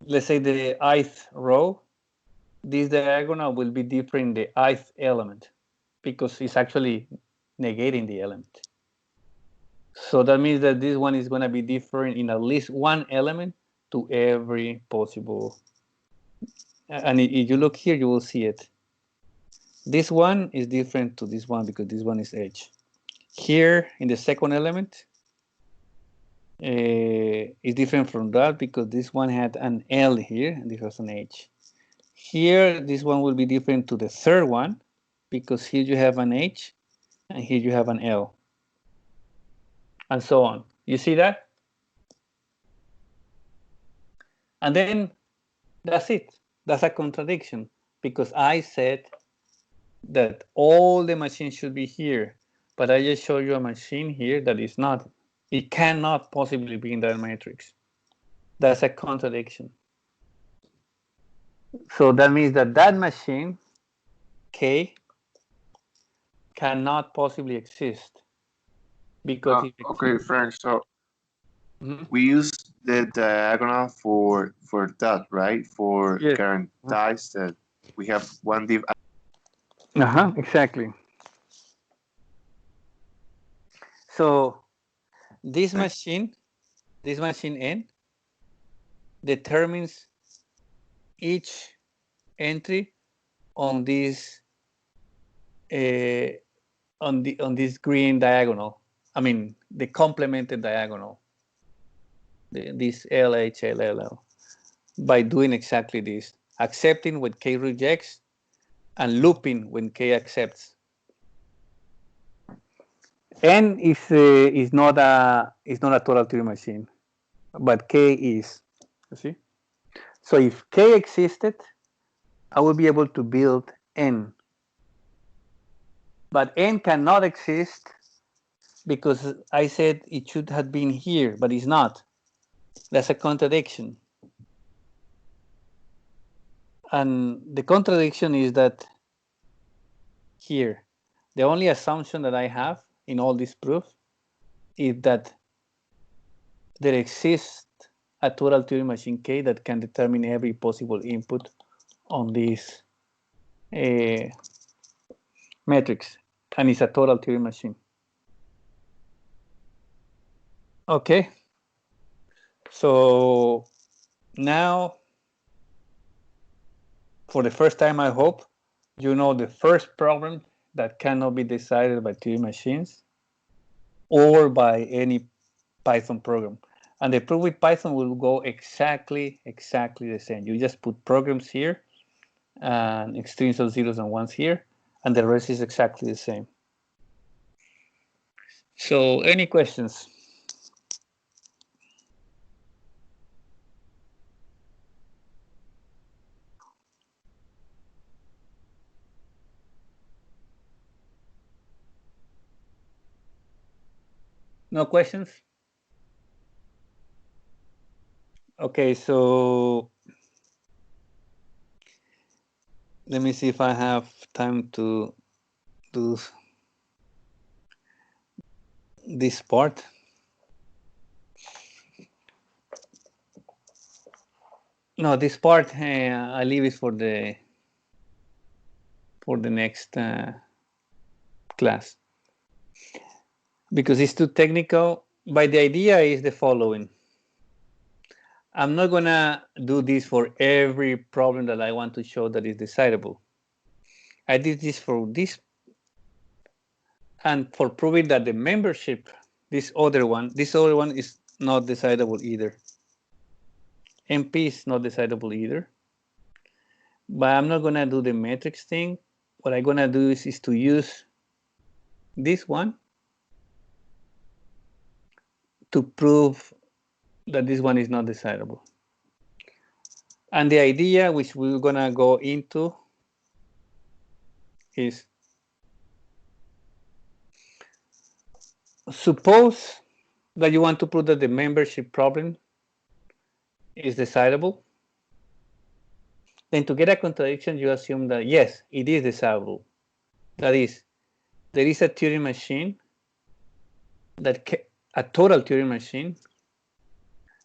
let's say the ith row, this diagonal will be different in the ith element because it's actually negating the element. So that means that this one is going to be different in at least one element to every possible. And if you look here, you will see it. This one is different to this one because this one is H. Here in the second element, is different from that because this one had an L here and this has an H. Here, this one will be different to the third one because here you have an H and here you have an L. And so on. You see that? And then that's it. That's a contradiction because I said that all the machines should be here, but I just showed you a machine here that is not. It cannot possibly be in that matrix. That's a contradiction. So that means that that machine, K, cannot possibly exist. Because okay, friends, so we use the diagonal for that, right? For guarantees that we have one div. Exactly. So this machine N determines each entry on this on this green diagonal. I mean the complemented diagonal. This LHLLL by doing exactly this, accepting when K rejects and looping when K accepts. N is not a total Turing machine, but K is. You see? So if K existed, I would be able to build N. But N cannot exist because I said it should have been here, but it's not. That's a contradiction. And the contradiction is that here, the only assumption that I have in all this proof is that there exists a total Turing machine K that can determine every possible input on this matrix, and it's a total Turing machine. Okay, so now, for the first time, I hope you know the first problem that cannot be decided by Turing machines or by any Python program. And the proof with Python will go exactly the same. You just put programs here and strings of zeros and ones here, and the rest is exactly the same. So any questions? No questions? Okay, so let me see if I have time to do this part. No, this part I leave it for the next class because it's too technical. But the idea is the following. I'm not gonna do this for every problem that I want to show that is decidable. I did this for this and for proving that the membership, this other one is not decidable either. MP is not decidable either. But I'm not gonna do the matrix thing. What I'm gonna do is to use this one to prove that this one is not decidable. And the idea which we're gonna go into is, suppose that you want to prove that the membership problem is decidable. Then to get a contradiction, you assume that yes, it is decidable. That is, there is a Turing machine a total Turing machine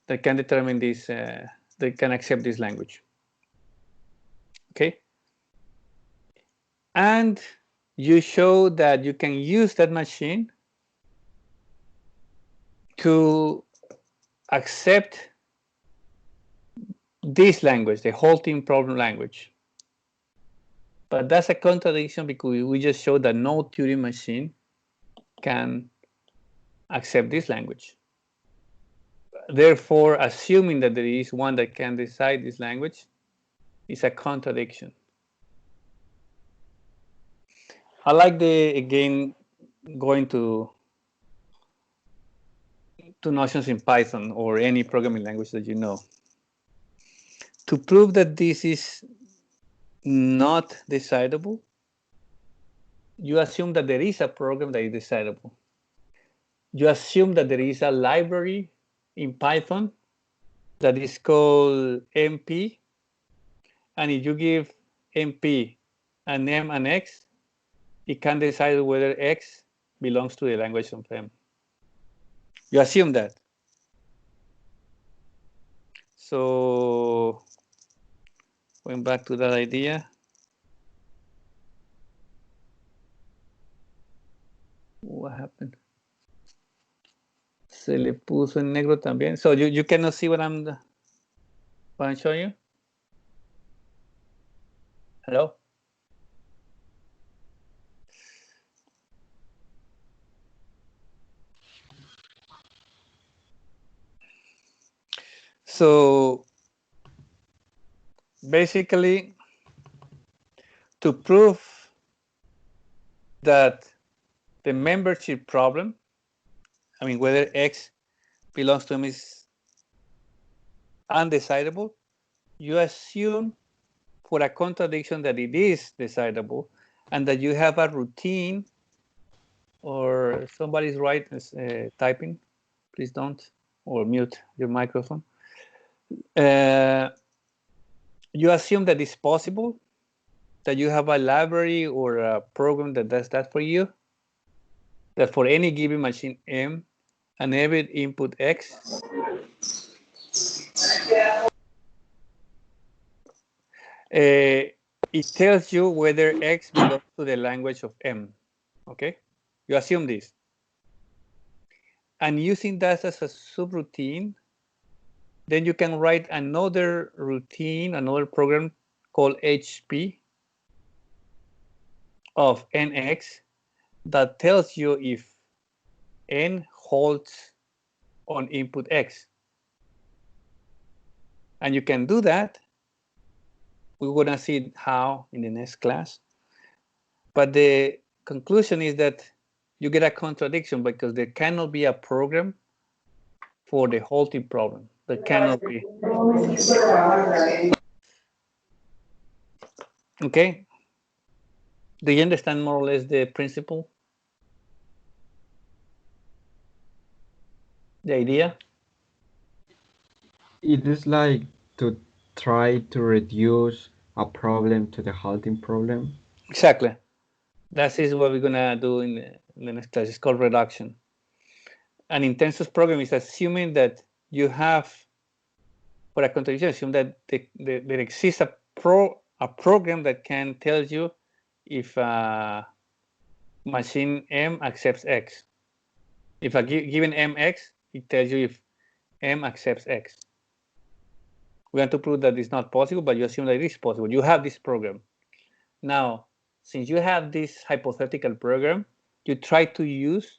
that can determine this, that can accept this language. Okay? And you show that you can use that machine to accept this language, the halting problem language. But that's a contradiction because we just showed that no Turing machine can accept this language. Therefore, assuming that there is one that can decide this language is a contradiction. I like again, going to notions in Python or any programming language that you know. To prove that this is not decidable, you assume that there is a program that is decidable. You assume that there is a library in Python that is called MP, and if you give MP an M and X, it can decide whether X belongs to the language of M. You assume that. So going back to that idea, what happened? Se le puso en negro también. So you cannot see what I'm showing you? Hello? So basically, to prove that the membership problem, I mean, whether X belongs to M is undecidable, you assume for a contradiction that it is decidable and that you have a routine or somebody's typing, please don't, or mute your microphone. You assume that it's possible, that you have a library or a program that does that for you, that for any given machine M and every input X, it tells you whether X belongs to the language of M. Okay? You assume this. And using that as a subroutine, then you can write another routine, another program called HP of NX that tells you if N holds on input X. And you can do that. We're going to see how in the next class. But the conclusion is that you get a contradiction because there cannot be a program for the halting problem. There cannot be. Okay? Do you understand more or less the principle? The idea? It is like to try to reduce a problem to the halting problem. Exactly. That is what we're going to do in the next class. It's called reduction. An intensive program is assuming that you have, for a contradiction, assume that there exists a program that can tell you if machine M accepts X. If a given MX, it tells you if M accepts X. We want to prove that it's not possible, but you assume that it is possible. You have this program. Now, since you have this hypothetical program, you try to use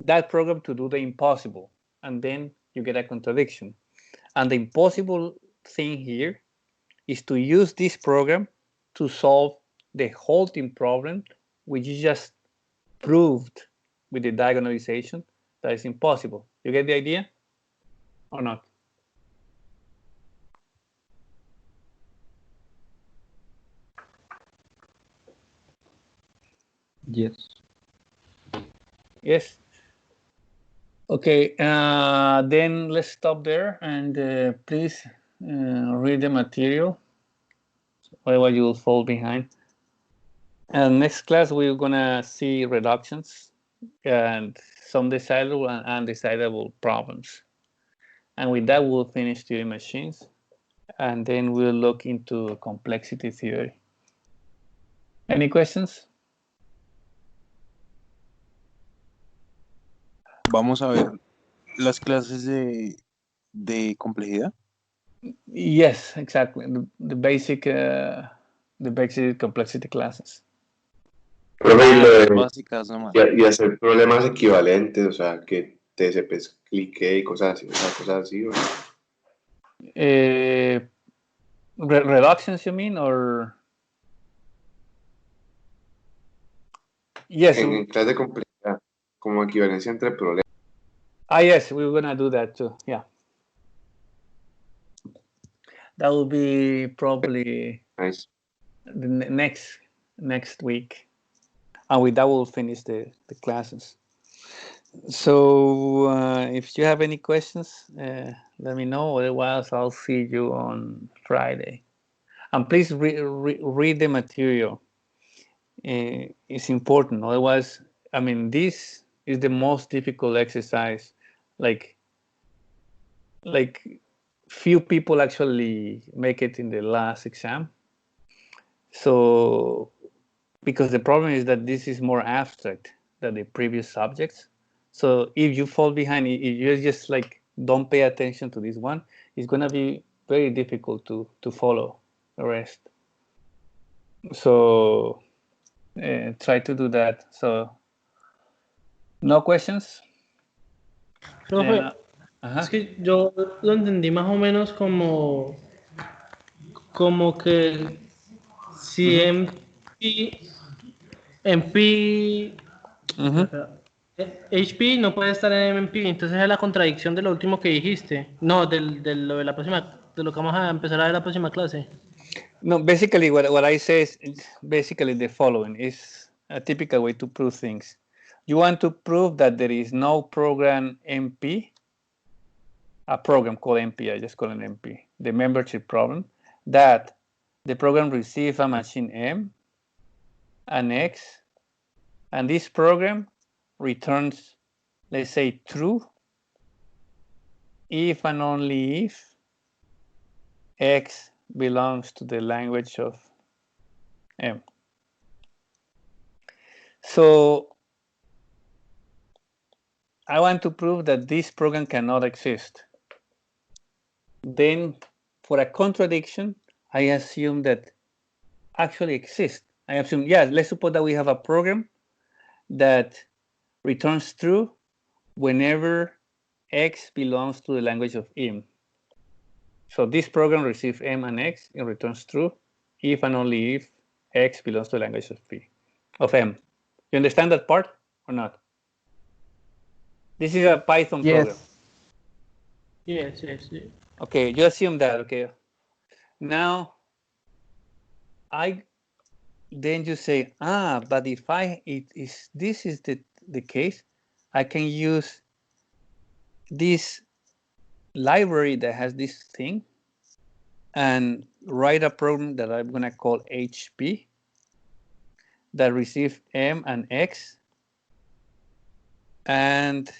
that program to do the impossible, and then you get a contradiction. And the impossible thing here is to use this program to solve the halting problem, which you just proved with the diagonalization that is impossible. You get the idea or not? Yes. Yes. Okay, then let's stop there and please read the material. Otherwise you will fall behind. And next class we're gonna see reductions and some decidable and undecidable problems. And with that we'll finish Turing machines. And then we'll look into complexity theory. Any questions? Vamos a ver las clases de complejidad. Yes, exactly. The basic complexity classes. Profe, Básicas nomás. y hacer problemas equivalentes, o sea, que TCP explique y cosas así, o sea, cosas así. ¿O? Reductions, you mean, or? Yes. En clase de complejidad, como equivalencia entre problemas. Yes, we're gonna do that too. Yeah. That will be probably Nice. the next week, and with that we'll finish the classes. So if you have any questions, let me know. Otherwise, I'll see you on Friday. And please read the material. It's important. Otherwise, I mean, this is the most difficult exercise. Like few people actually make it in the last exam. So, because the problem is that this is more abstract than the previous subjects. So if you fall behind, if you just like don't pay attention to this one, it's gonna be very difficult to follow the rest. So try to do that. So no questions. Profe, es que yo lo entendí más o menos como que si HP no puede estar en MP, entonces es la contradicción de lo último que dijiste. No, de lo de la próxima, de lo que vamos a empezar a ver la próxima clase. No, basically what I say is basically the following. Is a typical way to prove things. You want to prove that there is no program MP, a program called MP, I just call it MP, the membership problem, that the program receives a machine M, an X, and this program returns, let's say, true if and only if X belongs to the language of M. So I want to prove that this program cannot exist. Then for a contradiction, I assume that actually exists. I assume, yeah, let's suppose that we have a program that returns true whenever X belongs to the language of M. So this program receives M and X and returns true if and only if X belongs to the language of M. You understand that part or not? This is a Python program. Yes. Okay, you assume that, okay. Now, then you say, but if this is the case, I can use this library that has this thing and write a program that I'm gonna call HP that receives M and X and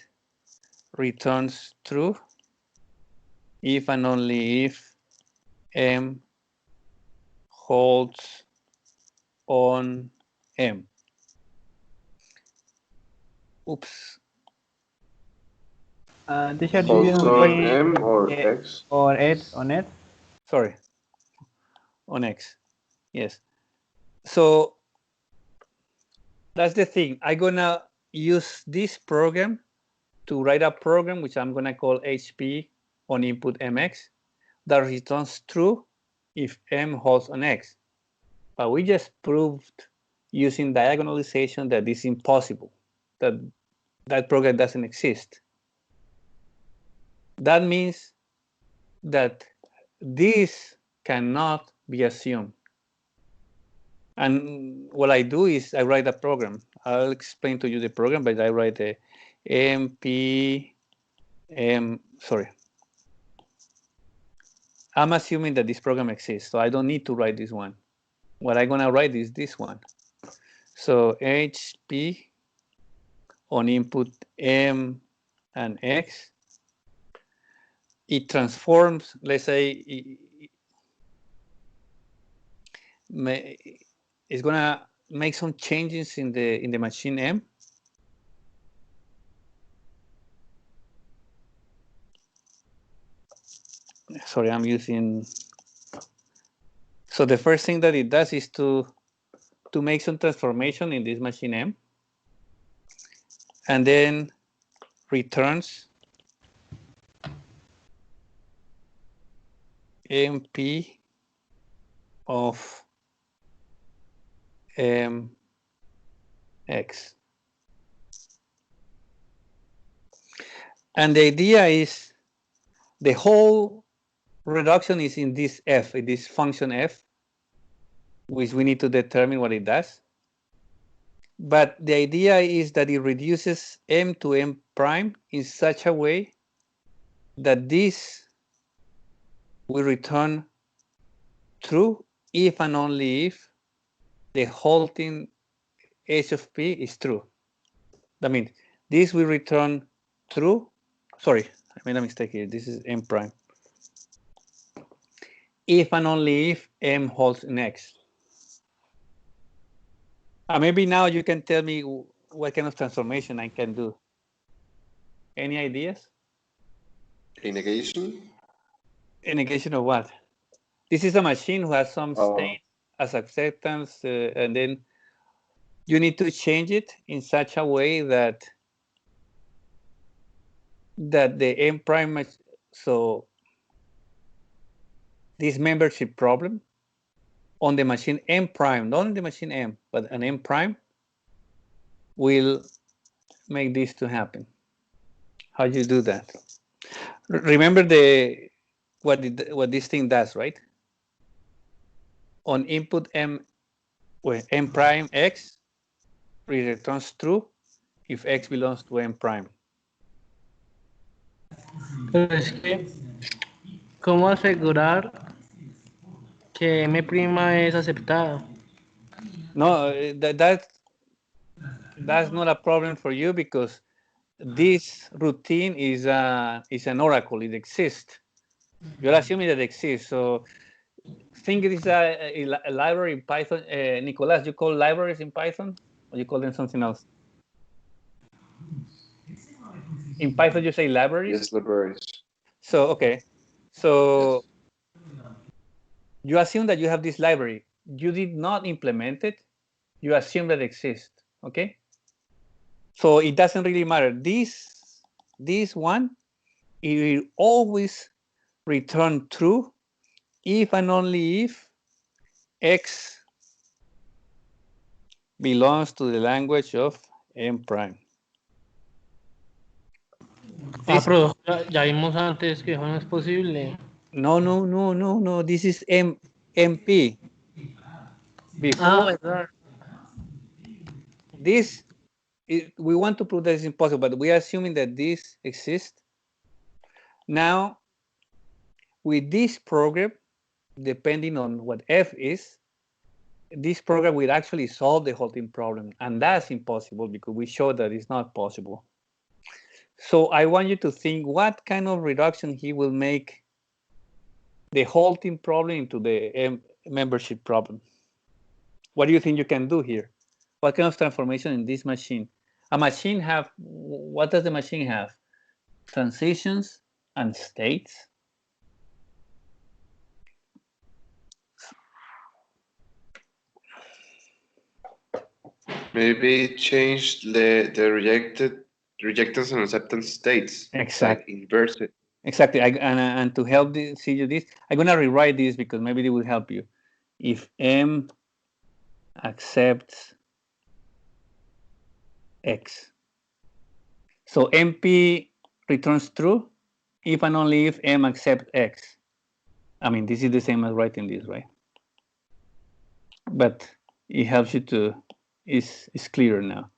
returns true if and only if M holds on M. Oops. Teacher, do Holds you on read M or X? or X on it? Sorry, on X. Yes. So that's the thing. I'm gonna use this program to write a program which I'm gonna call HP on input MX that returns true if M holds on X. But we just proved using diagonalization that this is impossible, that that program doesn't exist. That means that this cannot be assumed. And what I do is I write a program. I'll explain to you the program, but I write a sorry. I'm assuming that this program exists, so I don't need to write this one. What I'm gonna write is this one. So HP on input M and X, it transforms, let's say, it's gonna make some changes in the machine M. Sorry, I'm using. So the first thing that it does is to make some transformation in this machine M, and then returns MP of MX. And the idea is the whole reduction is in this F, in this function F, which we need to determine what it does. But the idea is that it reduces M to M prime in such a way that this will return true if and only if the whole thing H of P is true. That means this will return true. Sorry, I made a mistake here. This is M prime. If and only if M holds in X. Maybe now you can tell me what kind of transformation I can do. Any ideas? A negation? A negation of what? This is a machine who has some state as acceptance, and then you need to change it in such a way that the M prime, so this membership problem on the machine M prime, not on the machine M, but an M prime will make this to happen. How do you do that? Remember what this thing does, right? On input M prime X, it returns true if X belongs to M prime. Pero es que, ¿cómo asegurar que M' es aceptada? No, that's not a problem for you because this routine is an oracle. It exists. You're assuming that it exists. So think it is a library in Python. Nicolas, you call libraries in Python, or you call them something else? In Python, you say libraries? Yes, libraries. So, okay. So you assume that you have this library. You did not implement it. You assume that it exists, okay? So it doesn't really matter. This one, it will always return true if and only if X belongs to the language of M prime. Pero ya vimos antes que eso no es posible. No. This is MP. Before verdad. this, we want to prove that it's impossible, but we are assuming that this exists. Now, with this program, depending on what F is, this program will actually solve the halting problem, and that's impossible because we showed that it's not possible. So I want you to think what kind of reduction he will make the halting problem into the membership problem. What do you think you can do here? What kind of transformation in this machine? A machine have, what does the machine have? Transitions and states. Maybe change the rejectance and acceptance states. Exactly. Like inverse it. Exactly. And to help see you this, I'm going to rewrite this because maybe it will help you. If M accepts X. So MP returns true if and only if M accepts X. I mean, this is the same as writing this, right? But it helps you to, it's clearer now.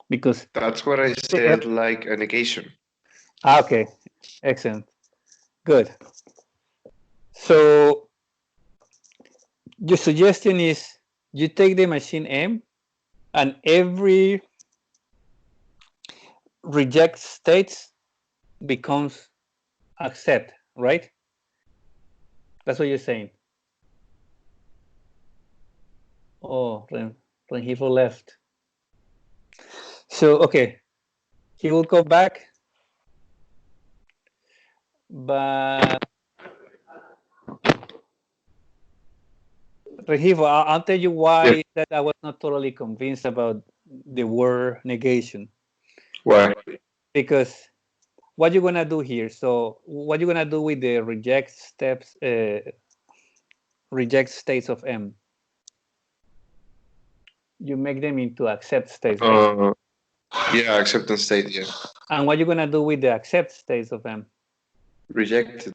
Because that's what I said, like a negation. Okay, excellent. Good. So your suggestion is you take the machine M and every reject states becomes accept, right? That's what you're saying. Oh, Rengifo left. So, okay, he will come back, but Rengifo, I'll tell you why that I was not totally convinced about the word negation. Why? Because what you're gonna do here? So what you're gonna do with the reject steps, reject states of M? You make them into accept states, right? Yeah, acceptance state, yeah. And what you're gonna do with the accept states of M? Rejected.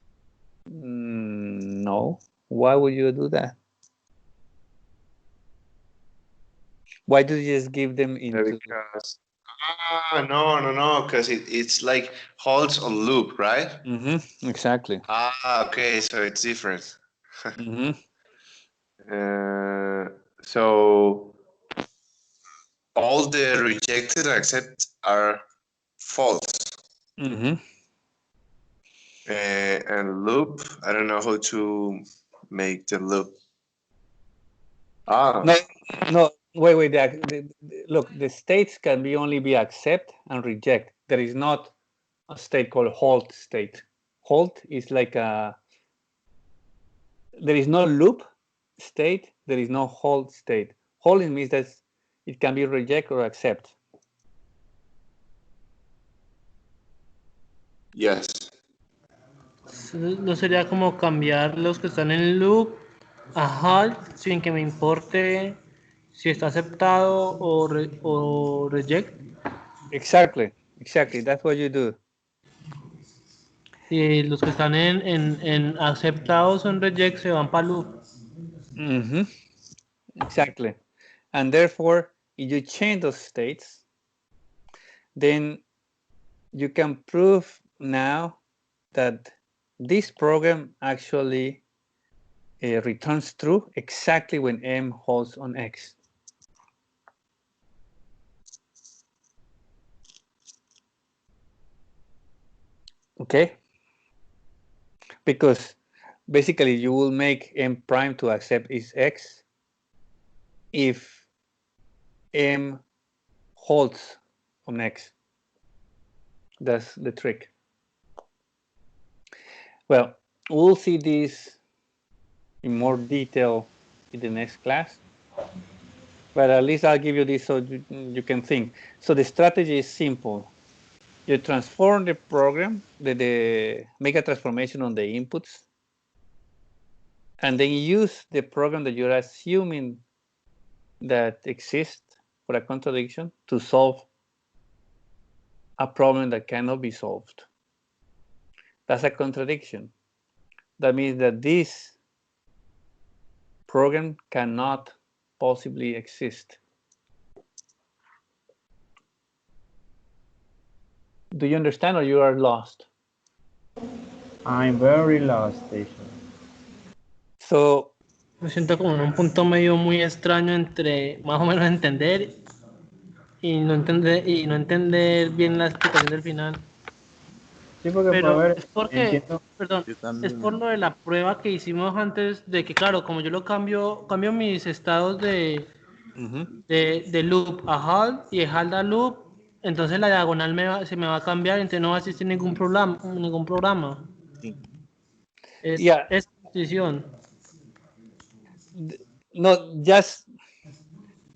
No. Why would you do that? Why do you just give them into? Because no, because it's like holds on loop, right? Mm-hmm. Exactly. Okay, so it's different. Mm-hmm. So all the rejected and accept are false. Mm-hmm. And loop, I don't know how to make the loop. No. Wait. Look, the states can only be accept and reject. There is not a state called halt state. Halt is like there is no loop state. There is no halt state. Halt means that it can be reject or accept. Yes. No sería como cambiar los que están en loop a halt sin que me importe si está aceptado o reject. Exactly. That's what you do. Y los que están en aceptados o en reject se van para loop. Mm-hmm. Exactly. And therefore, if you change those states, then you can prove now that this program actually returns true exactly when M holds on X. Okay? Because basically you will make M prime to accept is X if M holds on X. That's the trick. Well, we'll see this in more detail in the next class. But at least I'll give you this so you can think. So the strategy is simple. You transform the program, make a transformation on the inputs, and then use the program that you're assuming that exists for a contradiction to solve a problem that cannot be solved. That's a contradiction. That means that this program cannot possibly exist. Do you understand or you are lost? I'm very lost, teacher. So, Me siento como en un punto medio muy extraño entre más o menos entender y no entender bien la explicación del final. Sí, porque Pero ver, es porque, entiendo. perdón, Yo también. es por lo de la prueba que hicimos antes de que, claro, como yo lo cambio mis estados de loop a halt y de halt a loop, entonces la diagonal se me va a cambiar, entonces no va a existir ningún programa. Sí. Es intuición. no, just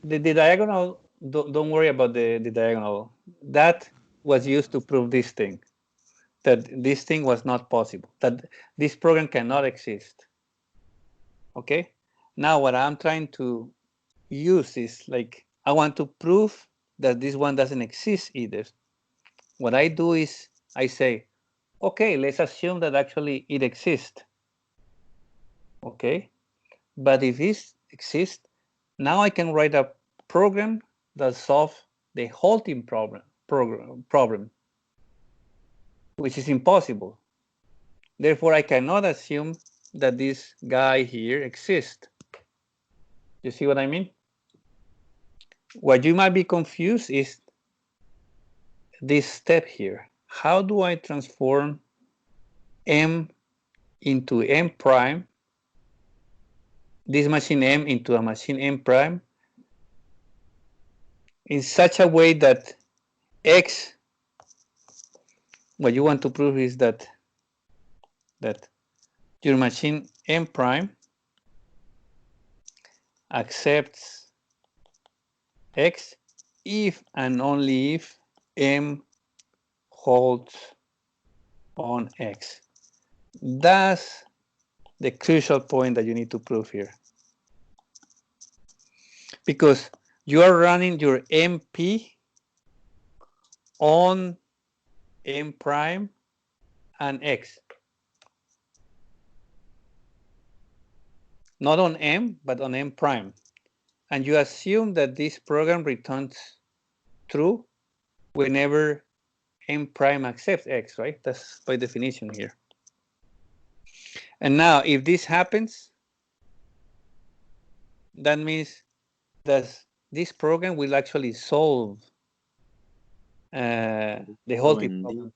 the diagonal, don't worry about the diagonal. That was used to prove this thing, that this thing was not possible, that this program cannot exist. Okay? Now what I'm trying to use is like, I want to prove that this one doesn't exist either. What I do is I say, okay, let's assume that actually it exists. Okay? But if it exists, now I can write a program that solves the halting problem, which is impossible. Therefore, I cannot assume that this guy here exists. You see what I mean? What you might be confused is this step here. How do I transform M into M prime, this machine M into a machine M prime, in such a way that X, what you want to prove is that your machine M prime accepts X if and only if M holds on X. That's the crucial point that you need to prove here. Because you are running your MP on M prime and X. Not on M, but on M prime. And you assume that this program returns true whenever M prime accepts X, right? That's by definition here. And now, if this happens, that means that this program will actually solve the halting problem.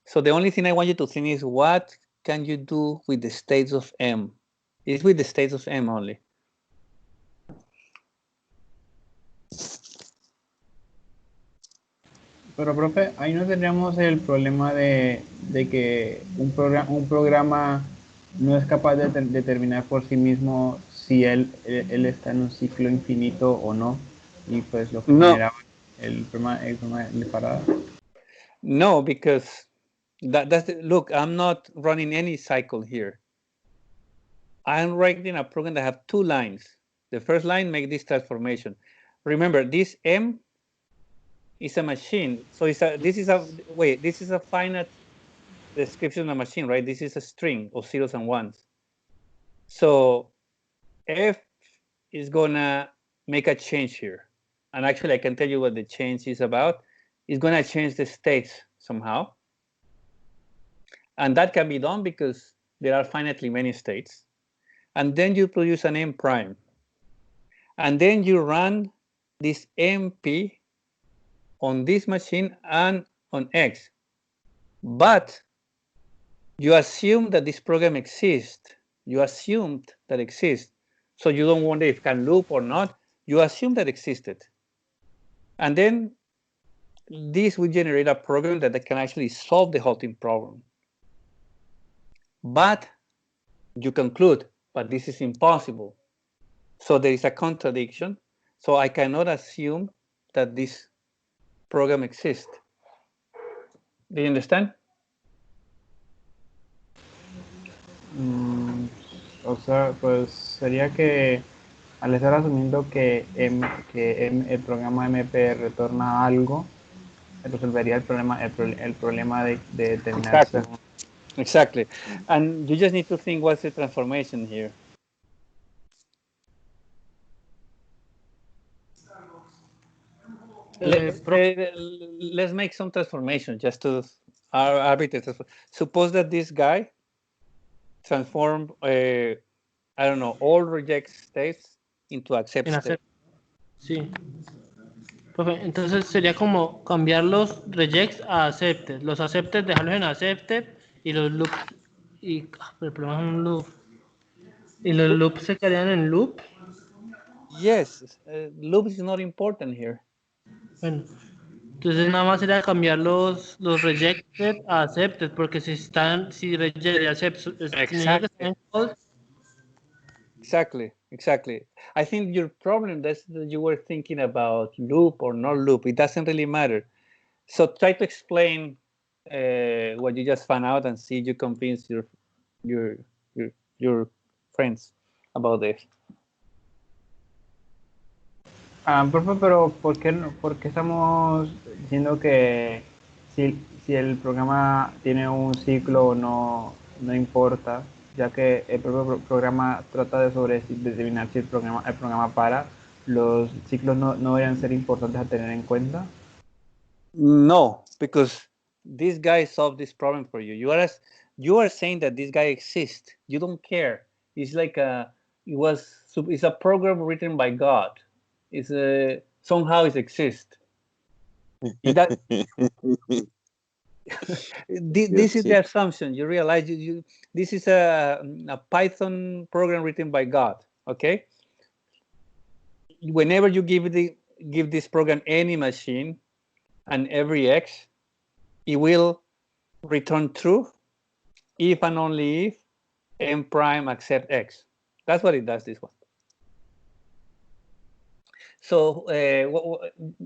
So the only thing I want you to think is, what can you do with the states of M? It's with the states of M only. Pero, profe, ahí no tendríamos el problema de que un programa no es capaz de determinar por sí mismo si él está en un ciclo infinito o no, y pues lo que generaba el problema de parada. No, because look, I'm not running any cycle here. I'm writing a program that have two lines. The first line make this transformation. Remember, this M is a machine. So this is a finite description of a machine, right? This is a string of zeros and ones. So F is gonna make a change here. and actually I can tell you what the change is about, it's going to change the states somehow. And that can be done because there are finitely many states. And then you produce an M prime. And then you run this MP on this machine and on X. But you assume that this program exists. You assumed that exists. So you don't wonder if it can loop or not. You assume that existed. And then this will generate a program that can actually solve the halting problem. But you conclude, but this is impossible. So there is a contradiction. So I cannot assume that this program exists. Do you understand? O sea, pues sería que al estar asumiendo que, el programa MP retorna algo, resolvería el problema de determinar. Exactly. And you just need to think what's the transformation here. Let's make some transformation just to arbitrate. Suppose that this guy transformed, I don't know, all reject states into accept states. Sí. Profe, entonces sería como cambiar los rejects a accepted. Los accepted, dejarlos en accepted y los loops. Y el problema es un loop. ¿Y los loops se quedarían en loop? Yes, loop is not important here. Bueno, entonces nada más sería cambiar los rejected a accepted, porque si reject y accept significa que están en code. Exactly. I think your problem is that you were thinking about loop or not loop. It doesn't really matter. So try to explain what you just found out and see if you convince your friends about this. Profe, pero ¿por qué estamos diciendo que si el programa tiene un ciclo no importa, ya que el propio programa trata de determinar si el programa para, los ciclos no deberían ser importantes a tener en cuenta? No, because this guy solved this problem for you. You are saying that this guy exists. You don't care. It's like it's a program written by God. Somehow it exists. This is the assumption. You realize this is a Python program written by God. Okay. Whenever you give this program any machine and every X, it will return true if and only if M prime accept X. That's what it does, this one. So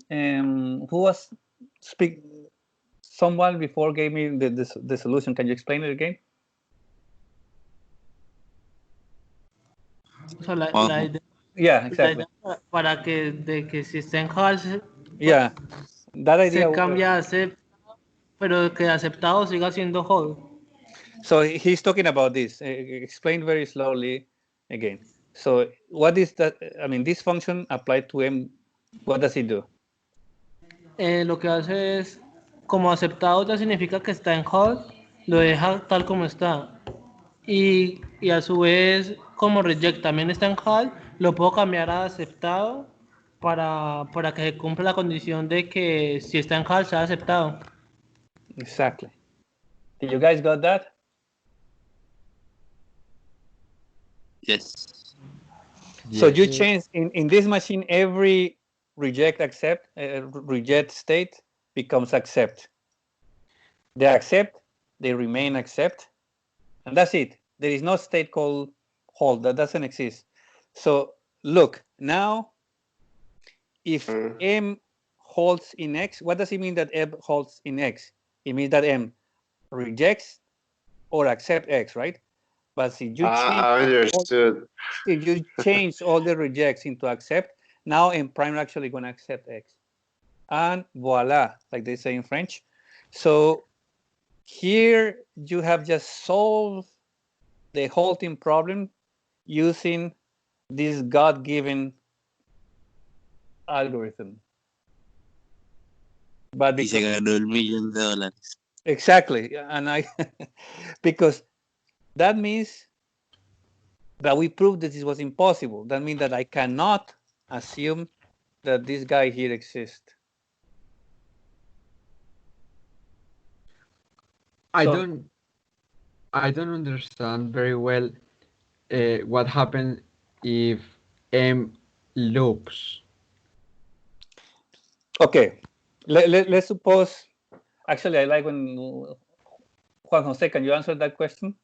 who was someone before gave me the solution. Can you explain it again? So la idea, yeah, exactly. Para que si está en call, yeah, that idea se cambia a accept, pero que aceptado siga siendo hold. So he's talking about this. Explain very slowly again. So what is that? I mean, this function applied to M, what does it do? Lo que hace es, como aceptado ya significa que está en hold, lo deja tal como está. Y a su vez, como reject también está en hold, lo puedo cambiar a aceptado para que se cumpla la condición de que si está en hold sea aceptado. Exactly. Did you guys got that? Yes. So you change in this machine, every reject state becomes accept. They accept, they remain accept, and that's it. There is no state called hold. That doesn't exist. So look, now if M holds in X, what does it mean that M holds in X? It means that M rejects or accepts X, right? But if you change all the rejects into accept, now M prime actually going to accept X. And voila, like they say in French. So here you have just solved the halting problem using this God-given algorithm. But Y se because, ganó el $1.000.000. exactly, and I because that means that we proved that this was impossible. That means that I cannot assume that this guy here exists. I So- don't understand very well what happens if M loops. Okay, let's suppose. Actually, I like when Juan Jose, can you answer that question?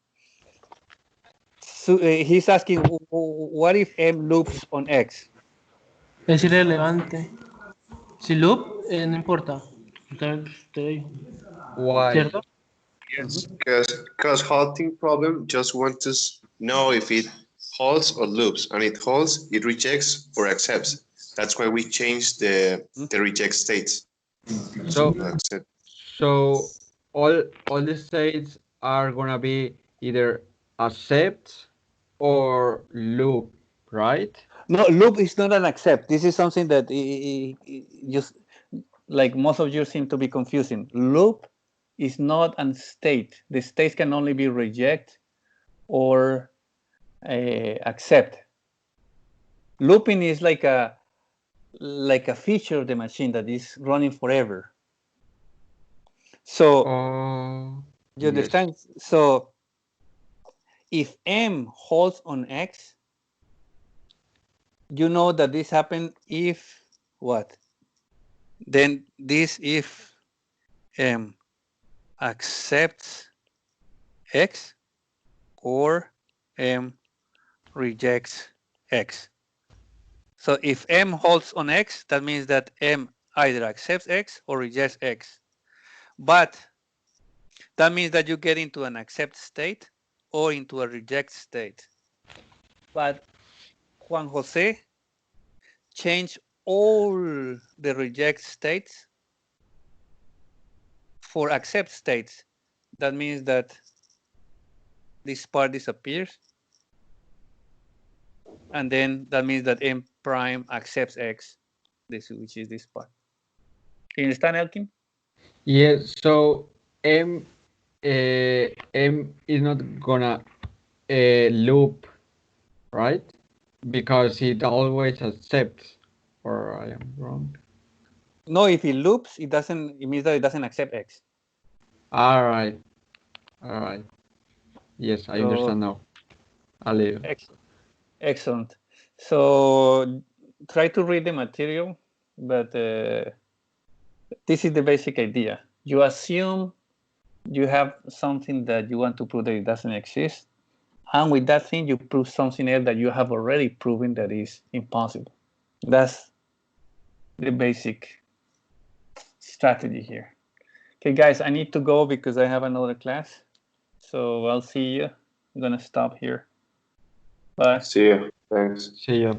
So, he's asking, what if M loops on X? Es irrelevante. Si loop, no importa. Te digo. Why? ¿Cierto? Yes, because halting problem just wants to know if it halts or loops, and it halts, it rejects or accepts. That's why we change the reject states. So Accept. so all the states are gonna be either accept or loop, right? No, loop is not an accept. This is something that just like most of you seem to be confusing. Loop is not a state. The states can only be reject or accept. Looping is like a feature of the machine that is running forever. So you understand? Yes. So if M holds on X, you know that this happened if what? Then this if M accepts X or M rejects X. So if M holds on X, that means that M either accepts X or rejects X. But that means that you get into an accept state or into a reject state. But Juan Jose changed all the reject states for accept states. That means that this part disappears. And then that means that M prime accepts X, which is this part. Can you understand, Elkin? Yes. So M is not gonna loop, right? Because it always accepts. Or I am wrong. No, if it loops, it means that it doesn't accept X. All right. Yes, I understand now. A little. Excellent. So try to read the material, but this is the basic idea. You assume you have something that you want to prove that it doesn't exist, and with that thing you prove something else that you have already proven that is impossible. That's the basic strategy here. Okay, guys, I need to go because I have another class. So I'll see you. I'm gonna stop here. Bye. See you. Thanks. See ya.